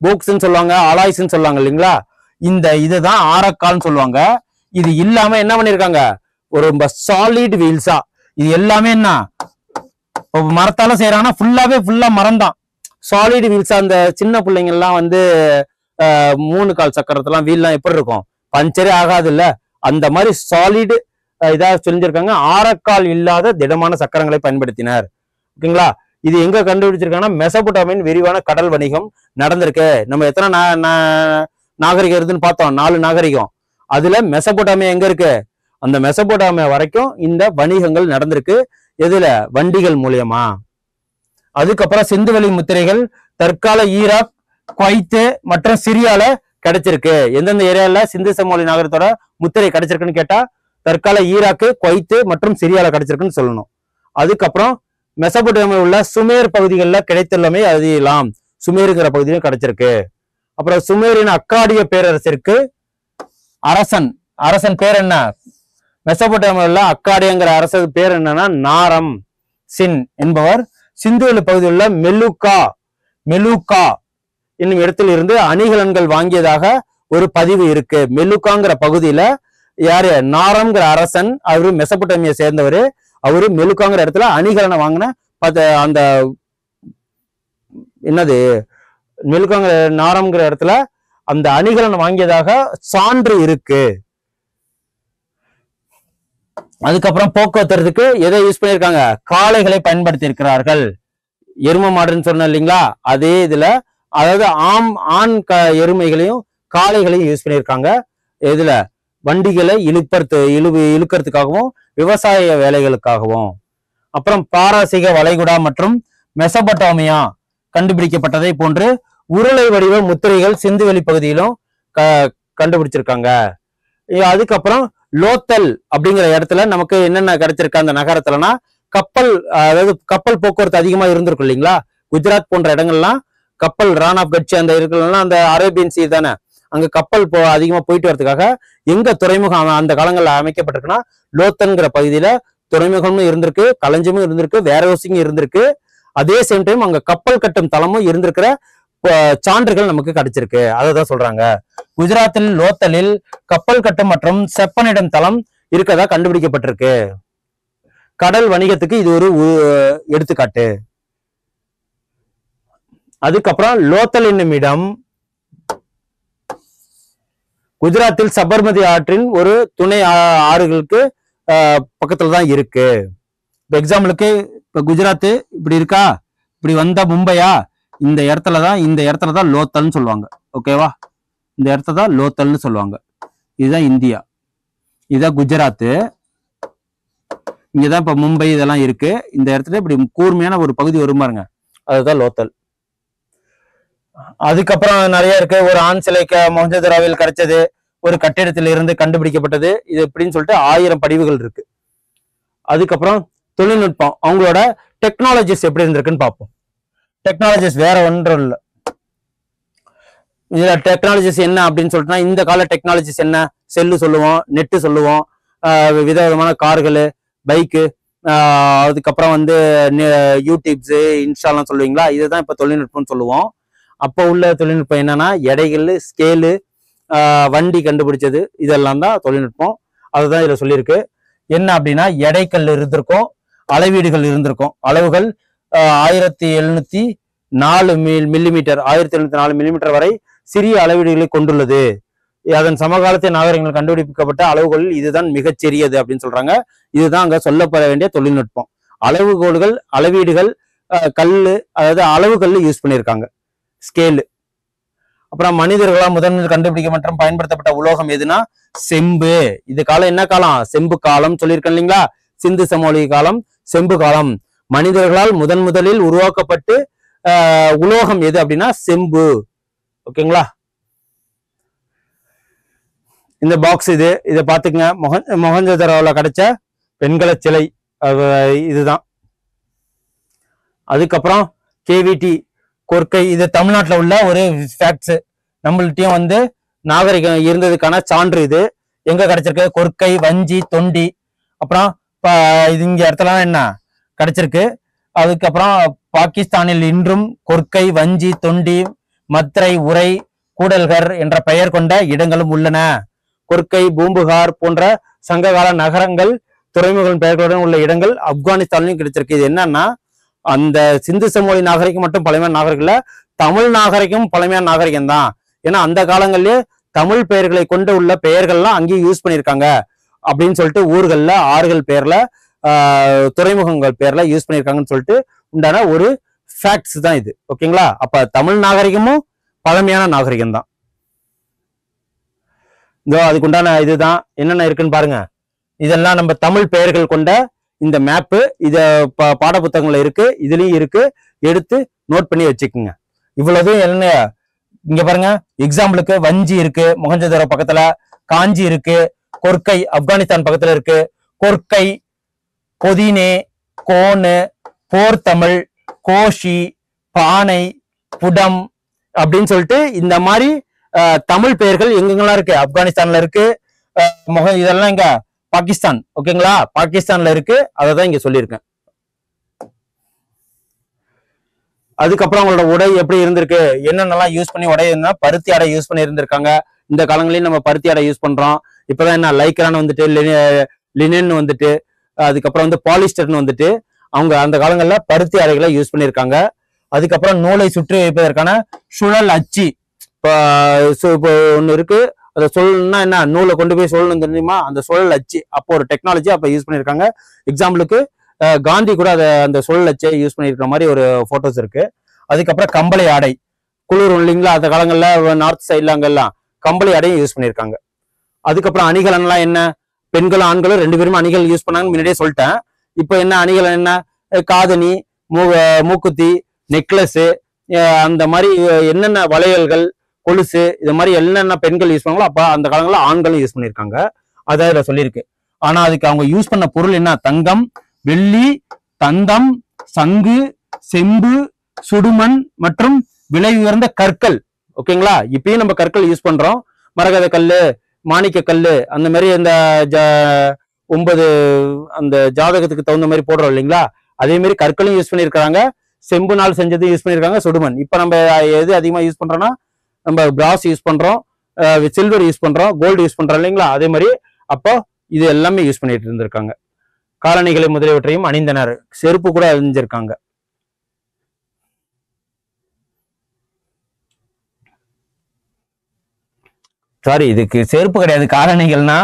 போக்ஸ்ன்னு சொல்லுவாங்க, அலாய்ஸ்ன்னு சொல்லுவாங்க இல்லைங்களா, இந்த இதுதான் ஆரக்கால்னு சொல்லுவாங்க. இது இல்லாம என்ன பண்ணிருக்காங்க, ஒரு சாலிட் வீல்ஸா, இது எல்லாமே என்ன மரத்தால செய்யறாங்கன்னா ஃபுல்லா மரம் தான், சாலிட் வீல்ஸா. அந்த சின்ன பிள்ளைங்க எல்லாம் வந்து 3 கால் சக்கரத்தெல்லாம் வீல்லாம் எப்படி இருக்கும், பஞ்சரே ஆகாது இல்ல, அந்த மாதிரி சாலிட் இதா சொல்லியிருக்காங்க. ஆரக்கால் இல்லாத திடமான சக்கரங்களை பயன்படுத்தினர். ஓகேங்களா, இது எங்க கண்டுபிடிச்சிருக்காங்கன்னா மெசபொட்டாமியின் விரிவான கடல் வணிகம் நடந்திருக்கு. நம்ம எத்தனை நாகரிகம் இருக்குன்னு பார்த்தோம், 4 நாகரிகம். அதுல மெசபொட்டாமியா எங்க இருக்கு, அந்த மெசபொட்டாமியா வரைக்கும் இந்த வணிகங்கள் நடந்திருக்கு. எதுல, வண்டிகள் மூலியமா. அதுக்கப்புறம் சிந்துவெளி முத்திரைகள் தற்கால ஈராக், குவைத்து மற்றும் சிரியால கிடைச்சிருக்கு. எந்தெந்த ஏரியால சிந்து சமவெளி நகரத்தோட முத்திரை கிடைச்சிருக்குன்னு கேட்டா தற்கால ஈராக்கு, குவைத்து மற்றும் சிரியால கிடைச்சிருக்குன்னு சொல்லணும். அதுக்கப்புறம் மெசபொட்டாமியா உள்ள சுமேர் பகுதிகளில் கிடைத்துள்ளமே அறியலாம். சுமேருங்கிற பகுதியும் கிடைச்சிருக்கு. அப்புறம் சுமேரின் அக்காடிய பேரரசிற்கு அரசன் பேர் என்ன, மெசபொட்டாமியாவில் அக்காடியங்கிற அரசு பேர் என்னன்னா நாரம் சின் என்பவர் சிந்துவெளி பகுதியில் உள்ள மெலுக்கா என்னும் இடத்தில் இருந்து அணிகலன்கள் வாங்கியதாக ஒரு பதிவு இருக்கு. மெலுக்காங்கிற பகுதியில யாரு, நாரம்ங்கிற அரசன், அவரு மெசபொட்டாமியா சேர்ந்தவர். அவரு மெலுக்காங்கிற இடத்துல அணிகலனை வாங்கின அந்த என்னது மெலுக்காங்கிற நாரம்ங்கிற இடத்துல அந்த அணிகலன் வாங்கியதாக சான்று இருக்கு. அதுக்கப்புறம் போக்குவரத்துக்கு எதை யூஸ் பண்ணியிருக்காங்க, காளைகளை பயன்படுத்தி இருக்கிறார்கள். எரும மாடுன்னு சொன்ன இல்லைங்களா, அதே இதுல அதாவது ஆண் எருமைகளையும் காளைகளையும் யூஸ் பண்ணியிருக்காங்க. இதுல வண்டிகளை இழுக்கிறதுக்காகவும் விவசாய வேலைகளுக்காகவும். அப்புறம் பாரசீக வளைகுடா மற்றும் மெசபொட்டாமியா கண்டுபிடிக்கப்பட்டதை போன்று உருளை வடிவ முத்திரைகள் சிந்துவெளி பகுதியிலும் கண்டுபிடிச்சிருக்காங்க. அதுக்கப்புறம் லோத்தல் அப்படிங்கிற இடத்துல நமக்கு என்னென்ன கிடைச்சிருக்கு அந்த நகரத்துலனா அதாவது கப்பல் போக்குவரத்து அதிகமா இருந்திருக்கும் இல்லைங்களா. குஜராத் போன்ற இடங்கள்லாம் கப்பல் ரான் ஆஃப் கட்சி அந்த இருக்கலாம், அந்த அரேபியன் சீ தானே, அங்க கப்பல் அதிகமா போயிட்டு வரதுக்காக எங்க துறைமுகம் அந்த காலங்கள்ல அமைக்கப்பட்டிருக்குன்னா லோத்தல்ங்கிற பகுதியில துறைமுகமும் இருந்திருக்கு, களஞ்சியமும் இருந்திருக்கு, வேர்ஹவுசிங்கும் இருந்திருக்கு. அதே சேம் டைம் அங்க கப்பல் கட்டும் தளமும் இருந்திருக்கிற சான்றுகள் நமக்கு கிடைச்சிருக்கு. அதான் சொல்றாங்க, குஜராத்தில் லோத்தலில் கப்பல் கட்டும் மற்றும் செப்பனிடம் தளம் இருக்கதா கண்டுபிடிக்கப்பட்டிருக்கு. கடல் வணிகத்துக்கு இது ஒரு எடுத்துக்காட்டு. அதுக்கப்புறம் லோத்தல் என்னும் இடம் குஜராத்தில் சபர்மதி ஆற்றின் ஒரு துணை ஆறுகளுக்கு பக்கத்துல தான் இருக்கு. இப்போ எக்ஸாம்பிளுக்கு இப்போ குஜராத் இப்படி இருக்கா, இப்படி வந்தா மும்பையா, இந்த இடத்துல தான் லோத்தல்னு சொல்லுவாங்க. ஓகேவா, இந்த இடத்த தான் லோத்தல்னு சொல்லுவாங்க. இதுதான் இந்தியா, இதுதான் குஜராத், இங்கதான் இப்ப மும்பை இதெல்லாம் இருக்கு. இந்த இடத்துல இப்படி கூர்மையான ஒரு பகுதி வரும் பாருங்க, அதுதான் லோத்தல். அதுக்கப்புறம் நிறைய இருக்கு. ஒரு ஆண் சிலை மொஹஞ்சதாரோவில் கிடைச்சது, ஒரு கட்டிடத்தில் இருந்து கண்டுபிடிக்கப்பட்டது, இது எப்படின்னு சொல்லிட்டு 1000 படிவுகள் இருக்கு. அதுக்கப்புறம் தொழில்நுட்பம், அவங்களோட டெக்னாலஜிஸ் எப்படி இருந்திருக்குன்னு பார்ப்போம். டெக்னாலஜிஸ் வேற ஒன்றும் இல்லை. இதுல டெக்னாலஜிஸ் என்ன அப்படின்னு சொல்லிட்டுனா, இந்த கால டெக்னாலஜிஸ் என்ன, செல்லு சொல்லுவோம், நெட்டு சொல்லுவோம், விதவிதமான கார்கள், பைக்கு, அதுக்கப்புறம் வந்து யூடியூப்ஸு, இன்ஸ்டாலாம் சொல்லுவீங்களா, இதுதான் இப்போ தொழில்நுட்பம்னு சொல்லுவோம். அப்போ உள்ள தொழில்நுட்பம் என்னன்னா எடைகள், ஸ்கேலு, வண்டி கண்டுபிடிச்சது, இதெல்லாம் தான் தொழில்நுட்பம். அதுதான் இதுல சொல்லியிருக்கு. என்ன அப்படின்னா எடைக்கல் இருந்திருக்கும், அளவீடுகள் இருந்திருக்கும். அளவுகள் 1704 மில்லிமீட்டர் 1704 மில்லிமீட்டர் வரை சிறிய அளவீடுகளை கொண்டுள்ளது. அதன் சமகாலத்திய நாகரிகங்கள் கண்டுபிடிக்கப்பட்ட அளவுகோலில் இதுதான் மிகச்சிறியது அப்படின்னு சொல்றாங்க. இதுதான் அங்க சொல்லப்பட வேண்டிய தொழில்நுட்பம். அளவுகோல்கள், அளவீடுகள், கல்லு, அதாவது அளவுகல்லு யூஸ் பண்ணியிருக்காங்க, ஸ்கேலு. அப்புறம் மனிதர்களால் முதன்மையில் கண்டுபிடிக்க மற்றும் பயன்படுத்தப்பட்ட உலோகம் எதுனா செம்பு. இது காலம் என்ன காலம்? செம்பு காலம் சொல்லியிருக்கேன் இல்லைங்களா? சிந்து சமவெளி காலம், செம்பு காலம். மனிதர்களால் முதலில் உருவாக்கப்பட்டு உலோகம் எது அப்படின்னா செம்பு. ஓகேங்களா? இந்த பாக்ஸ் இதை பார்த்துக்குங்க. மொஹஞ்சதாரோவில் கிடைச்ச பெண்களை சிலை இதுதான். அதுக்கப்புறம் கேவிடி கொர்க்கை, இது தமிழ்நாட்டில் உள்ள ஒரு ஃபேக்ட்ஸ். நம்மள்ட்டையும் வந்து நாகரிகம் இருந்ததுக்கான சான்று இது. எங்க கிடைச்சிருக்கு? கொர்க்கை, வஞ்சி, தொண்டி. அப்புறம் இது இங்க இடத்துலாம் என்ன கிடைச்சிருக்கு? அதுக்கப்புறம் பாகிஸ்தானில் இன்றும் கொர்க்கை, வஞ்சி, தொண்டி, மத்ரை, உரை, கூடல்கர் என்ற பெயர் கொண்ட இடங்களும் உள்ளன. கொர்க்கை, பூம்புகார் போன்ற சங்ககால நகரங்கள், துறைமுகங்களின் பெயர்களுடன் உள்ள இடங்கள் ஆப்கானிஸ்தான்லயும் கிடைச்சிருக்கு. இது என்னன்னா அந்த சிந்து சமவெளி நாகரிகம் மட்டும் பழமையான நாகரிகம் இல்ல, தமிழ் நாகரிகம் பழமையான நாகரிகம் தான். ஏன்னா அந்த காலங்களிலே தமிழ் பெயர்களை கொண்டு உள்ள பெயர்கள்லாம் அங்கேயும் யூஸ் பண்ணியிருக்காங்க அப்படின்னு சொல்லிட்டு ஊர்கள்ல, ஆறுகள் பேர்ல, துறைமுகங்கள் பேர்ல யூஸ் பண்ணியிருக்காங்கன்னு சொல்லிட்டு உண்டான ஒரு ஃபேக்ட்ஸ் தான் இது. ஓகேங்களா? அப்ப தமிழ் நாகரிகமும் பழமையான நாகரிகம் தான். இதோ அதுக்குண்டான இதுதான் என்னென்ன இருக்குன்னு பாருங்க. இதெல்லாம் நம்ம தமிழ் பெயர்கள் கொண்ட இந்த மேப்பு. இத பாட புத்தகங்கள்ல இருக்கு, இதுலயும் இருக்கு. எடுத்து நோட் பண்ணி வச்சுக்கோங்க. இவ்வளவு என்ன இங்க பாருங்க. எக்ஸாம்பிளுக்கு வஞ்சி இருக்கு மொஹஞ்சதாரோ பக்கத்துல, காஞ்சி இருக்கு, கொர்க்கை ஆப்கானிஸ்தான் பக்கத்துல இருக்கு, கொர்க்கை, கொதினே, கோனு, போர்த்தமிழ், கோஷி, பானை, புடம் அப்படின்னு சொல்லிட்டு இந்த மாதிரி தமிழ் பெயர்கள் எங்கெங்கெல்லாம் இருக்கு? ஆப்கானிஸ்தான்ல இருக்கு, இதெல்லாம் இங்க பாகிஸ்தான். ஓகேங்களா? பாகிஸ்தான்ல இருக்கு. அதை தான் இங்க சொல்லியிருக்கேன். அதுக்கப்புறம் அவங்களோட உடை எப்படி இருந்திருக்கு, என்னென்னலாம் யூஸ் பண்ணி உடை இருந்தா பருத்தி ஆடை யூஸ் பண்ணி இருந்திருக்காங்க. இந்த காலங்களையும் நம்ம பருத்தி ஆடை யூஸ் பண்றோம். இப்பதான் என்ன லைக்ரான் வந்துட்டு, லினன் வந்துட்டு, அதுக்கப்புறம் வந்து பாலிஸ்டர்னு வந்துட்டு, அவங்க அந்த காலங்கள்ல பருத்தி ஆடைகளை யூஸ் பண்ணியிருக்காங்க. அதுக்கப்புறம் நூலை சுற்றி வைப்பதற்கான சுழல் அச்சு இப்போ ஒண்ணு இருக்கு. அதை சொல்லணும்னா என்ன, நூலை கொண்டு போய் சொல்லணும் தெரியுமா, அந்த சுழல் அச்சு. அப்போ ஒரு டெக்னாலஜி அப்ப யூஸ் பண்ணியிருக்காங்க. எக்ஸாம்பிளுக்கு காந்தி கூட அந்த சுழல் அச்சை யூஸ் பண்ணியிருக்கிற மாதிரி ஒரு போட்டோஸ் இருக்கு. அதுக்கப்புறம் கம்பளி ஆடை, குளிர் இல்லைங்களா அந்த காலங்கள்ல, நார்த் சைட்ல அங்கெல்லாம் கம்பளி ஆடையும் யூஸ் பண்ணியிருக்காங்க. அதுக்கப்புறம் அணிகலன்லாம் என்ன, பெண்களும் ஆண்களும் ரெண்டு பேருமே அணிகள் யூஸ் பண்ணாங்க, முன்னாடியே சொல்லிட்டேன். இப்போ என்ன அணிகலன் என்ன, காதணி, மூக்குத்தி, நெக்லஸ், அந்த மாதிரி என்னென்ன வளையல்கள், கொலுசு, இது மாதிரி என்னென்ன பெண்கள் யூஸ் பண்ணுவாங்களோ அப்ப அந்த காலங்கள்ல ஆண்களும் யூஸ் பண்ணியிருக்காங்க. அதான் இதில் சொல்லியிருக்கு. ஆனா அதுக்கு அவங்க யூஸ் பண்ண பொருள் என்ன, தங்கம், வெள்ளி, தந்தம், சங்கு, செம்பு, சுடுமண் மற்றும் விலை உயர்ந்த கற்கள். ஓகேங்களா? இப்பயும் நம்ம கற்கள் யூஸ் பண்றோம். மரகத கல்லு, மாணிக்க கல்லு, அந்த மாதிரி இந்த 9 அந்த ஜாதகத்துக்கு தகுந்த மாதிரி போடுறோம் இல்லைங்களா, அதே மாதிரி கற்களும் யூஸ் பண்ணியிருக்காங்க. செம்பு நாள் செஞ்சது யூஸ் பண்ணியிருக்காங்க, சுடுமண். இப்ப நம்ம எது அதிகமா யூஸ் பண்றோம்னா நம்ம பிராஸ் யூஸ் பண்றோம், சில்வர் யூஸ் பண்றோம், கோல்டு யூஸ் பண்றோம் இல்லைங்களா, அதே மாதிரி அப்போ இது எல்லாமே யூஸ் பண்ணிட்டு இருந்திருக்காங்க. காலணிகளை முதலியவற்றையும் அணிந்தனர். செருப்பு கூட அணிஞ்சிருக்காங்க. சாரி, இதுக்கு செருப்பு கிடையாது, காலணிகள்னா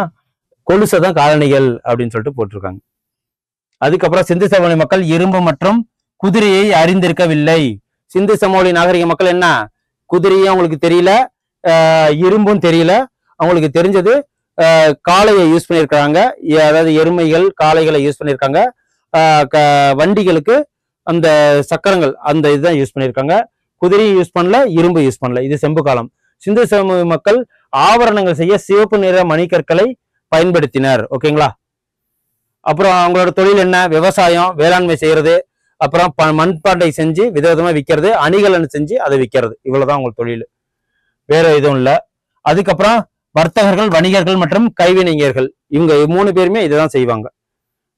கொலுசை தான் காலணிகள் அப்படின்னு சொல்லிட்டு போட்டிருக்காங்க. அதுக்கப்புறம் சிந்து சமவெளி மக்கள் இரும்பு மற்றும் குதிரையை அறிந்திருக்கவில்லை. சிந்து சமவெளி நாகரிக மக்கள் என்ன, குதிரையும் அவங்களுக்கு தெரியல, இரும்பும் தெரியல. அவங்களுக்கு தெரிஞ்சது காளையை யூஸ் பண்ணியிருக்காங்க, அதாவது எருமைகள், காளைகளை யூஸ் பண்ணியிருக்காங்க. வண்டிகளுக்கு அந்த சக்கரங்கள், அந்த இதுதான் யூஸ் பண்ணியிருக்காங்க. குதிரையை யூஸ் பண்ணல, இரும்பு யூஸ் பண்ணல. இது செம்பு காலம். சிந்து சமவெளி மக்கள் ஆபரணங்கள் செய்ய சிவப்பு நிற மணிக்கற்களை பயன்படுத்தினர். ஓகேங்களா? அப்புறம் அவங்களோட தொழில் என்ன, விவசாயம், வேளாண்மை செய்யறது, அப்புறம் மண்பாண்டை செஞ்சு விதவிதமா விற்கிறது, அணிகலன் செஞ்சு அதை விற்கிறது. இவ்வளவுதான் அவங்க தொழில், வேற எதுவும் இல்லை. அதுக்கப்புறம் வர்த்தகர்கள், வணிகர்கள் மற்றும் கைவினைஞர்கள், இவங்க 3 பேருமே இதுதான் செய்வாங்க.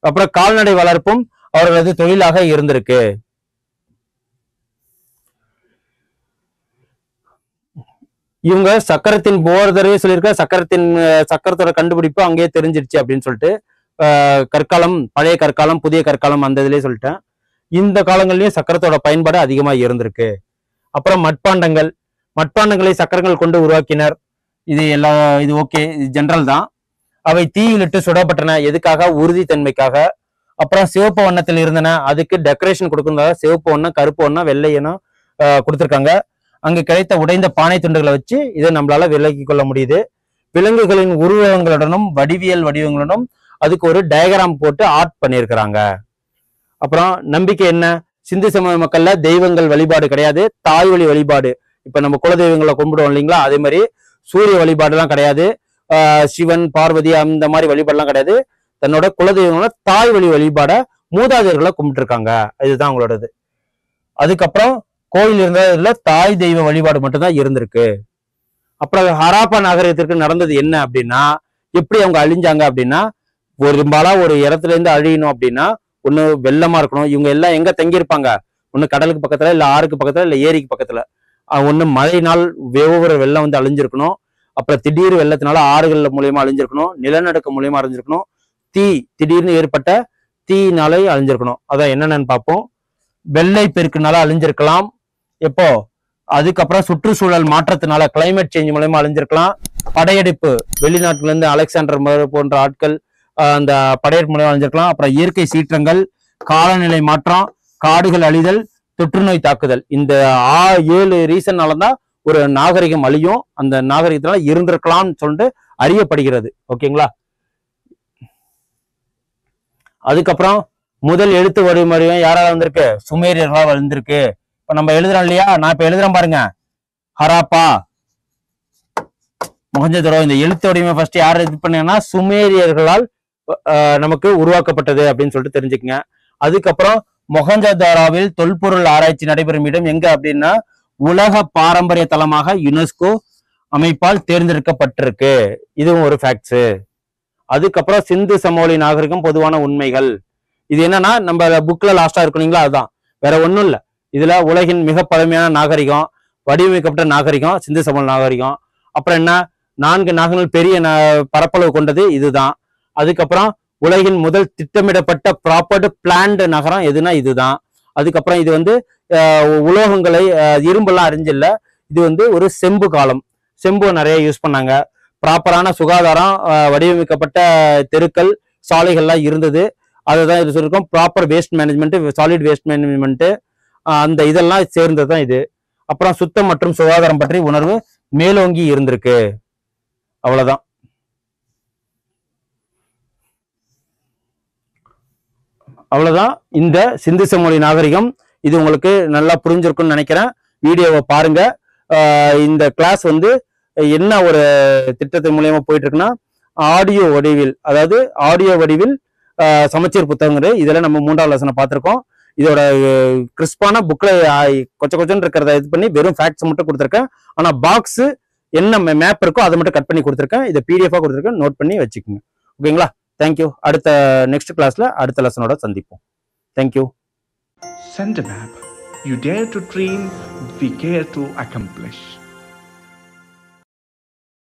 அப்புறம் கால்நடை வளர்ப்பும் அவர்களது தொழிலாக இருந்திருக்கு. இவங்க சக்கரத்தின் ஒவ்வொரு தடவை சொல்லியிருக்க சக்கரத்தோட கண்டுபிடிப்பு அங்கேயே தெரிஞ்சிருச்சு அப்படின்னு சொல்லிட்டு கற்காலம், பழைய கற்காலம், புதிய கற்காலம் அந்த இதுலயே சொல்லிட்டேன். இந்த காலங்கள்லயும் சக்கரத்தோட பயன்பாடு அதிகமா இருந்திருக்கு. அப்புறம் மட்பாண்டங்களை சக்கரங்கள் கொண்டு உருவாக்கினர். இது ஓகே, இது ஜென்ரல் தான். அவை தீயிலிட்டு சுடப்பட்டன. எதுக்காக? உறுதித்தன்மைக்காக. அப்புறம் சிவப்பு வண்ணத்தில் இருந்தன. அதுக்கு டெக்கரேஷன் கொடுக்கறதுக்காக சிவப்பு வண்ணம், கருப்பு வண்ணம், வெள்ளை வண்ணம் கொடுத்துருக்காங்க. அங்கு கிடைத்த உடைந்த பானை துண்டுகளை வச்சு இதை நம்மளால விலக்கி கொள்ள முடியுது. விலங்குகளின் உருவங்களுடனும் வடிவியல் வடிவங்களுடனும் அதுக்கு ஒரு டயக்ராம் போட்டு ஆர்ட் பண்ணியிருக்கிறாங்க. அப்புறம் நம்பிக்கை என்ன? சிந்து சமய மக்கள்ல தெய்வங்கள் வழிபாடு கிடையாது, தாய் வழி வழிபாடு. இப்ப நம்ம குலதெய்வங்களை கும்பிடுவோம் இல்லைங்களா, அதே மாதிரி சூரிய வழிபாடு எல்லாம் கிடையாது, சிவன், பார்வதி அந்த மாதிரி வழிபாடுலாம் கிடையாது. தன்னோட குலதெய்வங்கள தாய் வழி வழிபாட மூதாதையர்களை கும்பிட்டு இருக்காங்க. இதுதான் அவங்களோடது. அதுக்கப்புறம் கோயில் இருந்ததுல தாய் தெய்வ வழிபாடு மட்டும்தான் இருந்திருக்கு. அப்புறம் ஹராப்பா நாகரிகத்திற்கு நடந்தது என்ன அப்படின்னா, எப்படி அவங்க அழிஞ்சாங்க அப்படின்னா, பெரும்பாலும் ஒரு இடத்துல இருந்து அழியணும் அப்படின்னா ஒண்ணு வெள்ளமா இருக்கணும். இவங்க எல்லாம் எங்க தங்கியிருப்பாங்க? ஒண்ணு கடலுக்கு பக்கத்துல, இல்ல ஆறுக்கு பக்கத்துல, இல்ல ஏரிக்கு பக்கத்துல. ஒண்ணு மழையினால் ஒவ்வொரு வெள்ளம் வந்து அழிஞ்சிருக்கணும். அப்புறம் திடீர் வெள்ளத்தினால ஆறுகள் மூலியமா அழிஞ்சிருக்கணும். நிலநடுக்கம் மூலியமா அழிஞ்சிருக்கணும். திடீர்னு ஏற்பட்ட தீயினாலே அழிஞ்சிருக்கணும். அதான் என்னென்னு பார்ப்போம். வெள்ளை பெருக்குனால அழிஞ்சிருக்கலாம். எப்போ? அதுக்கப்புறம் சுற்றுச்சூழல் மாற்றத்தினால, கிளைமேட் சேஞ்ச் மூலமா அழிஞ்சிருக்கலாம். படையெடுப்பு, வெளிநாட்டுல இருந்து அலெக்சாண்டர் போன்ற ஆட்கள் அந்த படையெடுப்பு மூலமா அழிஞ்சிருக்கலாம். அப்புறம் இயற்கை சீற்றங்கள், காலநிலை மாற்றம், காடுகள் அழிதல், தொற்றுநோய் தாக்குதல். இந்த 7 ரீசன்னாலதான் ஒரு நாகரிகம் அழியும். அந்த நாகரிகத்தினால இருந்திருக்கலாம்னு சொல்லிட்டு அறியப்படுகிறது. ஓகேங்களா? அதுக்கப்புறம் முதல் எழுத்து வழிமுறையும் யாரால வந்திருக்கு? சுமேரியர்களா வந்திருக்கு. இப்ப நம்ம எழுதுறோம் இல்லையா, நான் இப்ப எழுதுறேன் பாருங்க. ஹராப்பா, மொஹஞ்சதாரோ. இந்த எழுத்து வடிவமை ஃபர்ஸ்ட் யார் இது பண்ணீங்கன்னா சுமேரியர்களால் நமக்கு உருவாக்கப்பட்டது அப்படின்னு சொல்லிட்டு தெரிஞ்சுக்கங்க. அதுக்கப்புறம் மொஹஞ்சதாரோவில் தொல்பொருள் ஆராய்ச்சி நடைபெறும் இடம் எங்க அப்படின்னா உலக பாரம்பரிய தலமாக யுனெஸ்கோ அமைப்பால் தேர்ந்தெடுக்கப்பட்டிருக்கு. இதுவும் ஒரு ஃபேக்ட்ஸ். அதுக்கப்புறம் சிந்து சமவெளி நாகரிகம், பொதுவான உண்மைகள். இது என்னன்னா நம்ம புக்ல லாஸ்டா இருக்கீங்களா, அதுதான், வேற ஒண்ணும் இல்ல. இதுல உலகின் மிக பழமையான நாகரிகம், வடிவமைக்கப்பட்ட நாகரிகம் சிந்து சமவெளி நாகரிகம். அப்புறம் என்ன, 4 நாகங்கள் பெரிய பரப்பளவு கொண்டது, இதுதான். அதுக்கப்புறம் உலகின் முதல் திட்டமிடப்பட்ட ப்ராப்பர்டு பிளான்டு நகரம் எதுனா இதுதான். அதுக்கப்புறம் இது வந்து உலோகங்களை, இரும்பெல்லாம் அறிஞ்சில்ல, இது வந்து ஒரு செம்பு காலம். செம்பு நிறைய யூஸ் பண்ணாங்க. ப்ராப்பரான சுகாதாரம், வடிவமைக்கப்பட்ட தெருக்கள், சாலைகள்லாம் இருந்தது. அதுதான் இது சொல்லியிருக்கோம். Proper waste management, solid waste management, அந்த இதெல்லாம் சேர்ந்ததுதான் இது. அப்புறம் சுத்தம் மற்றும் சுகாதாரம் பற்றி உணர்வு மேலோங்கி இருந்திருக்கு. அவ்வளவுதான். இந்த சிந்து சமவெளி நாகரிகம். இது உங்களுக்கு நல்லா புரிஞ்சிருக்கும்னு நினைக்கிறேன். வீடியோவை பாருங்க. இந்த கிளாஸ் வந்து என்ன ஒரு திட்டத்தின் மூலியமா போயிட்டு இருக்குன்னா, ஆடியோ வடிவில், அதாவது ஆடியோ வடிவில் சமச்சீர் புத்தகங்கள். இதுல நம்ம 3வது லெசனை பார்த்திருக்கோம். இதோட கிறிஸ்பான புக்ல கொஞ்சம் இருக்கிறத இது பண்ணி வெறும் ஃபேக்ட்ஸ் மட்டும் கொடுத்துருக்கேன். ஆனா பாக்ஸ் என்ன மேப் இருக்கோ அதை மட்டும் கட் பண்ணி கொடுத்துருக்கேன். இதை PDF கொடுத்துருக்கேன், நோட் பண்ணி வச்சுக்கோங்க. ஓகேங்களா? தேங்க்யூ. அடுத்த நெக்ஸ்ட் கிளாஸ்ல அடுத்த லெசனோட சந்திப்போம். Thank you. Send a map. You dare to dream, we care to accomplish.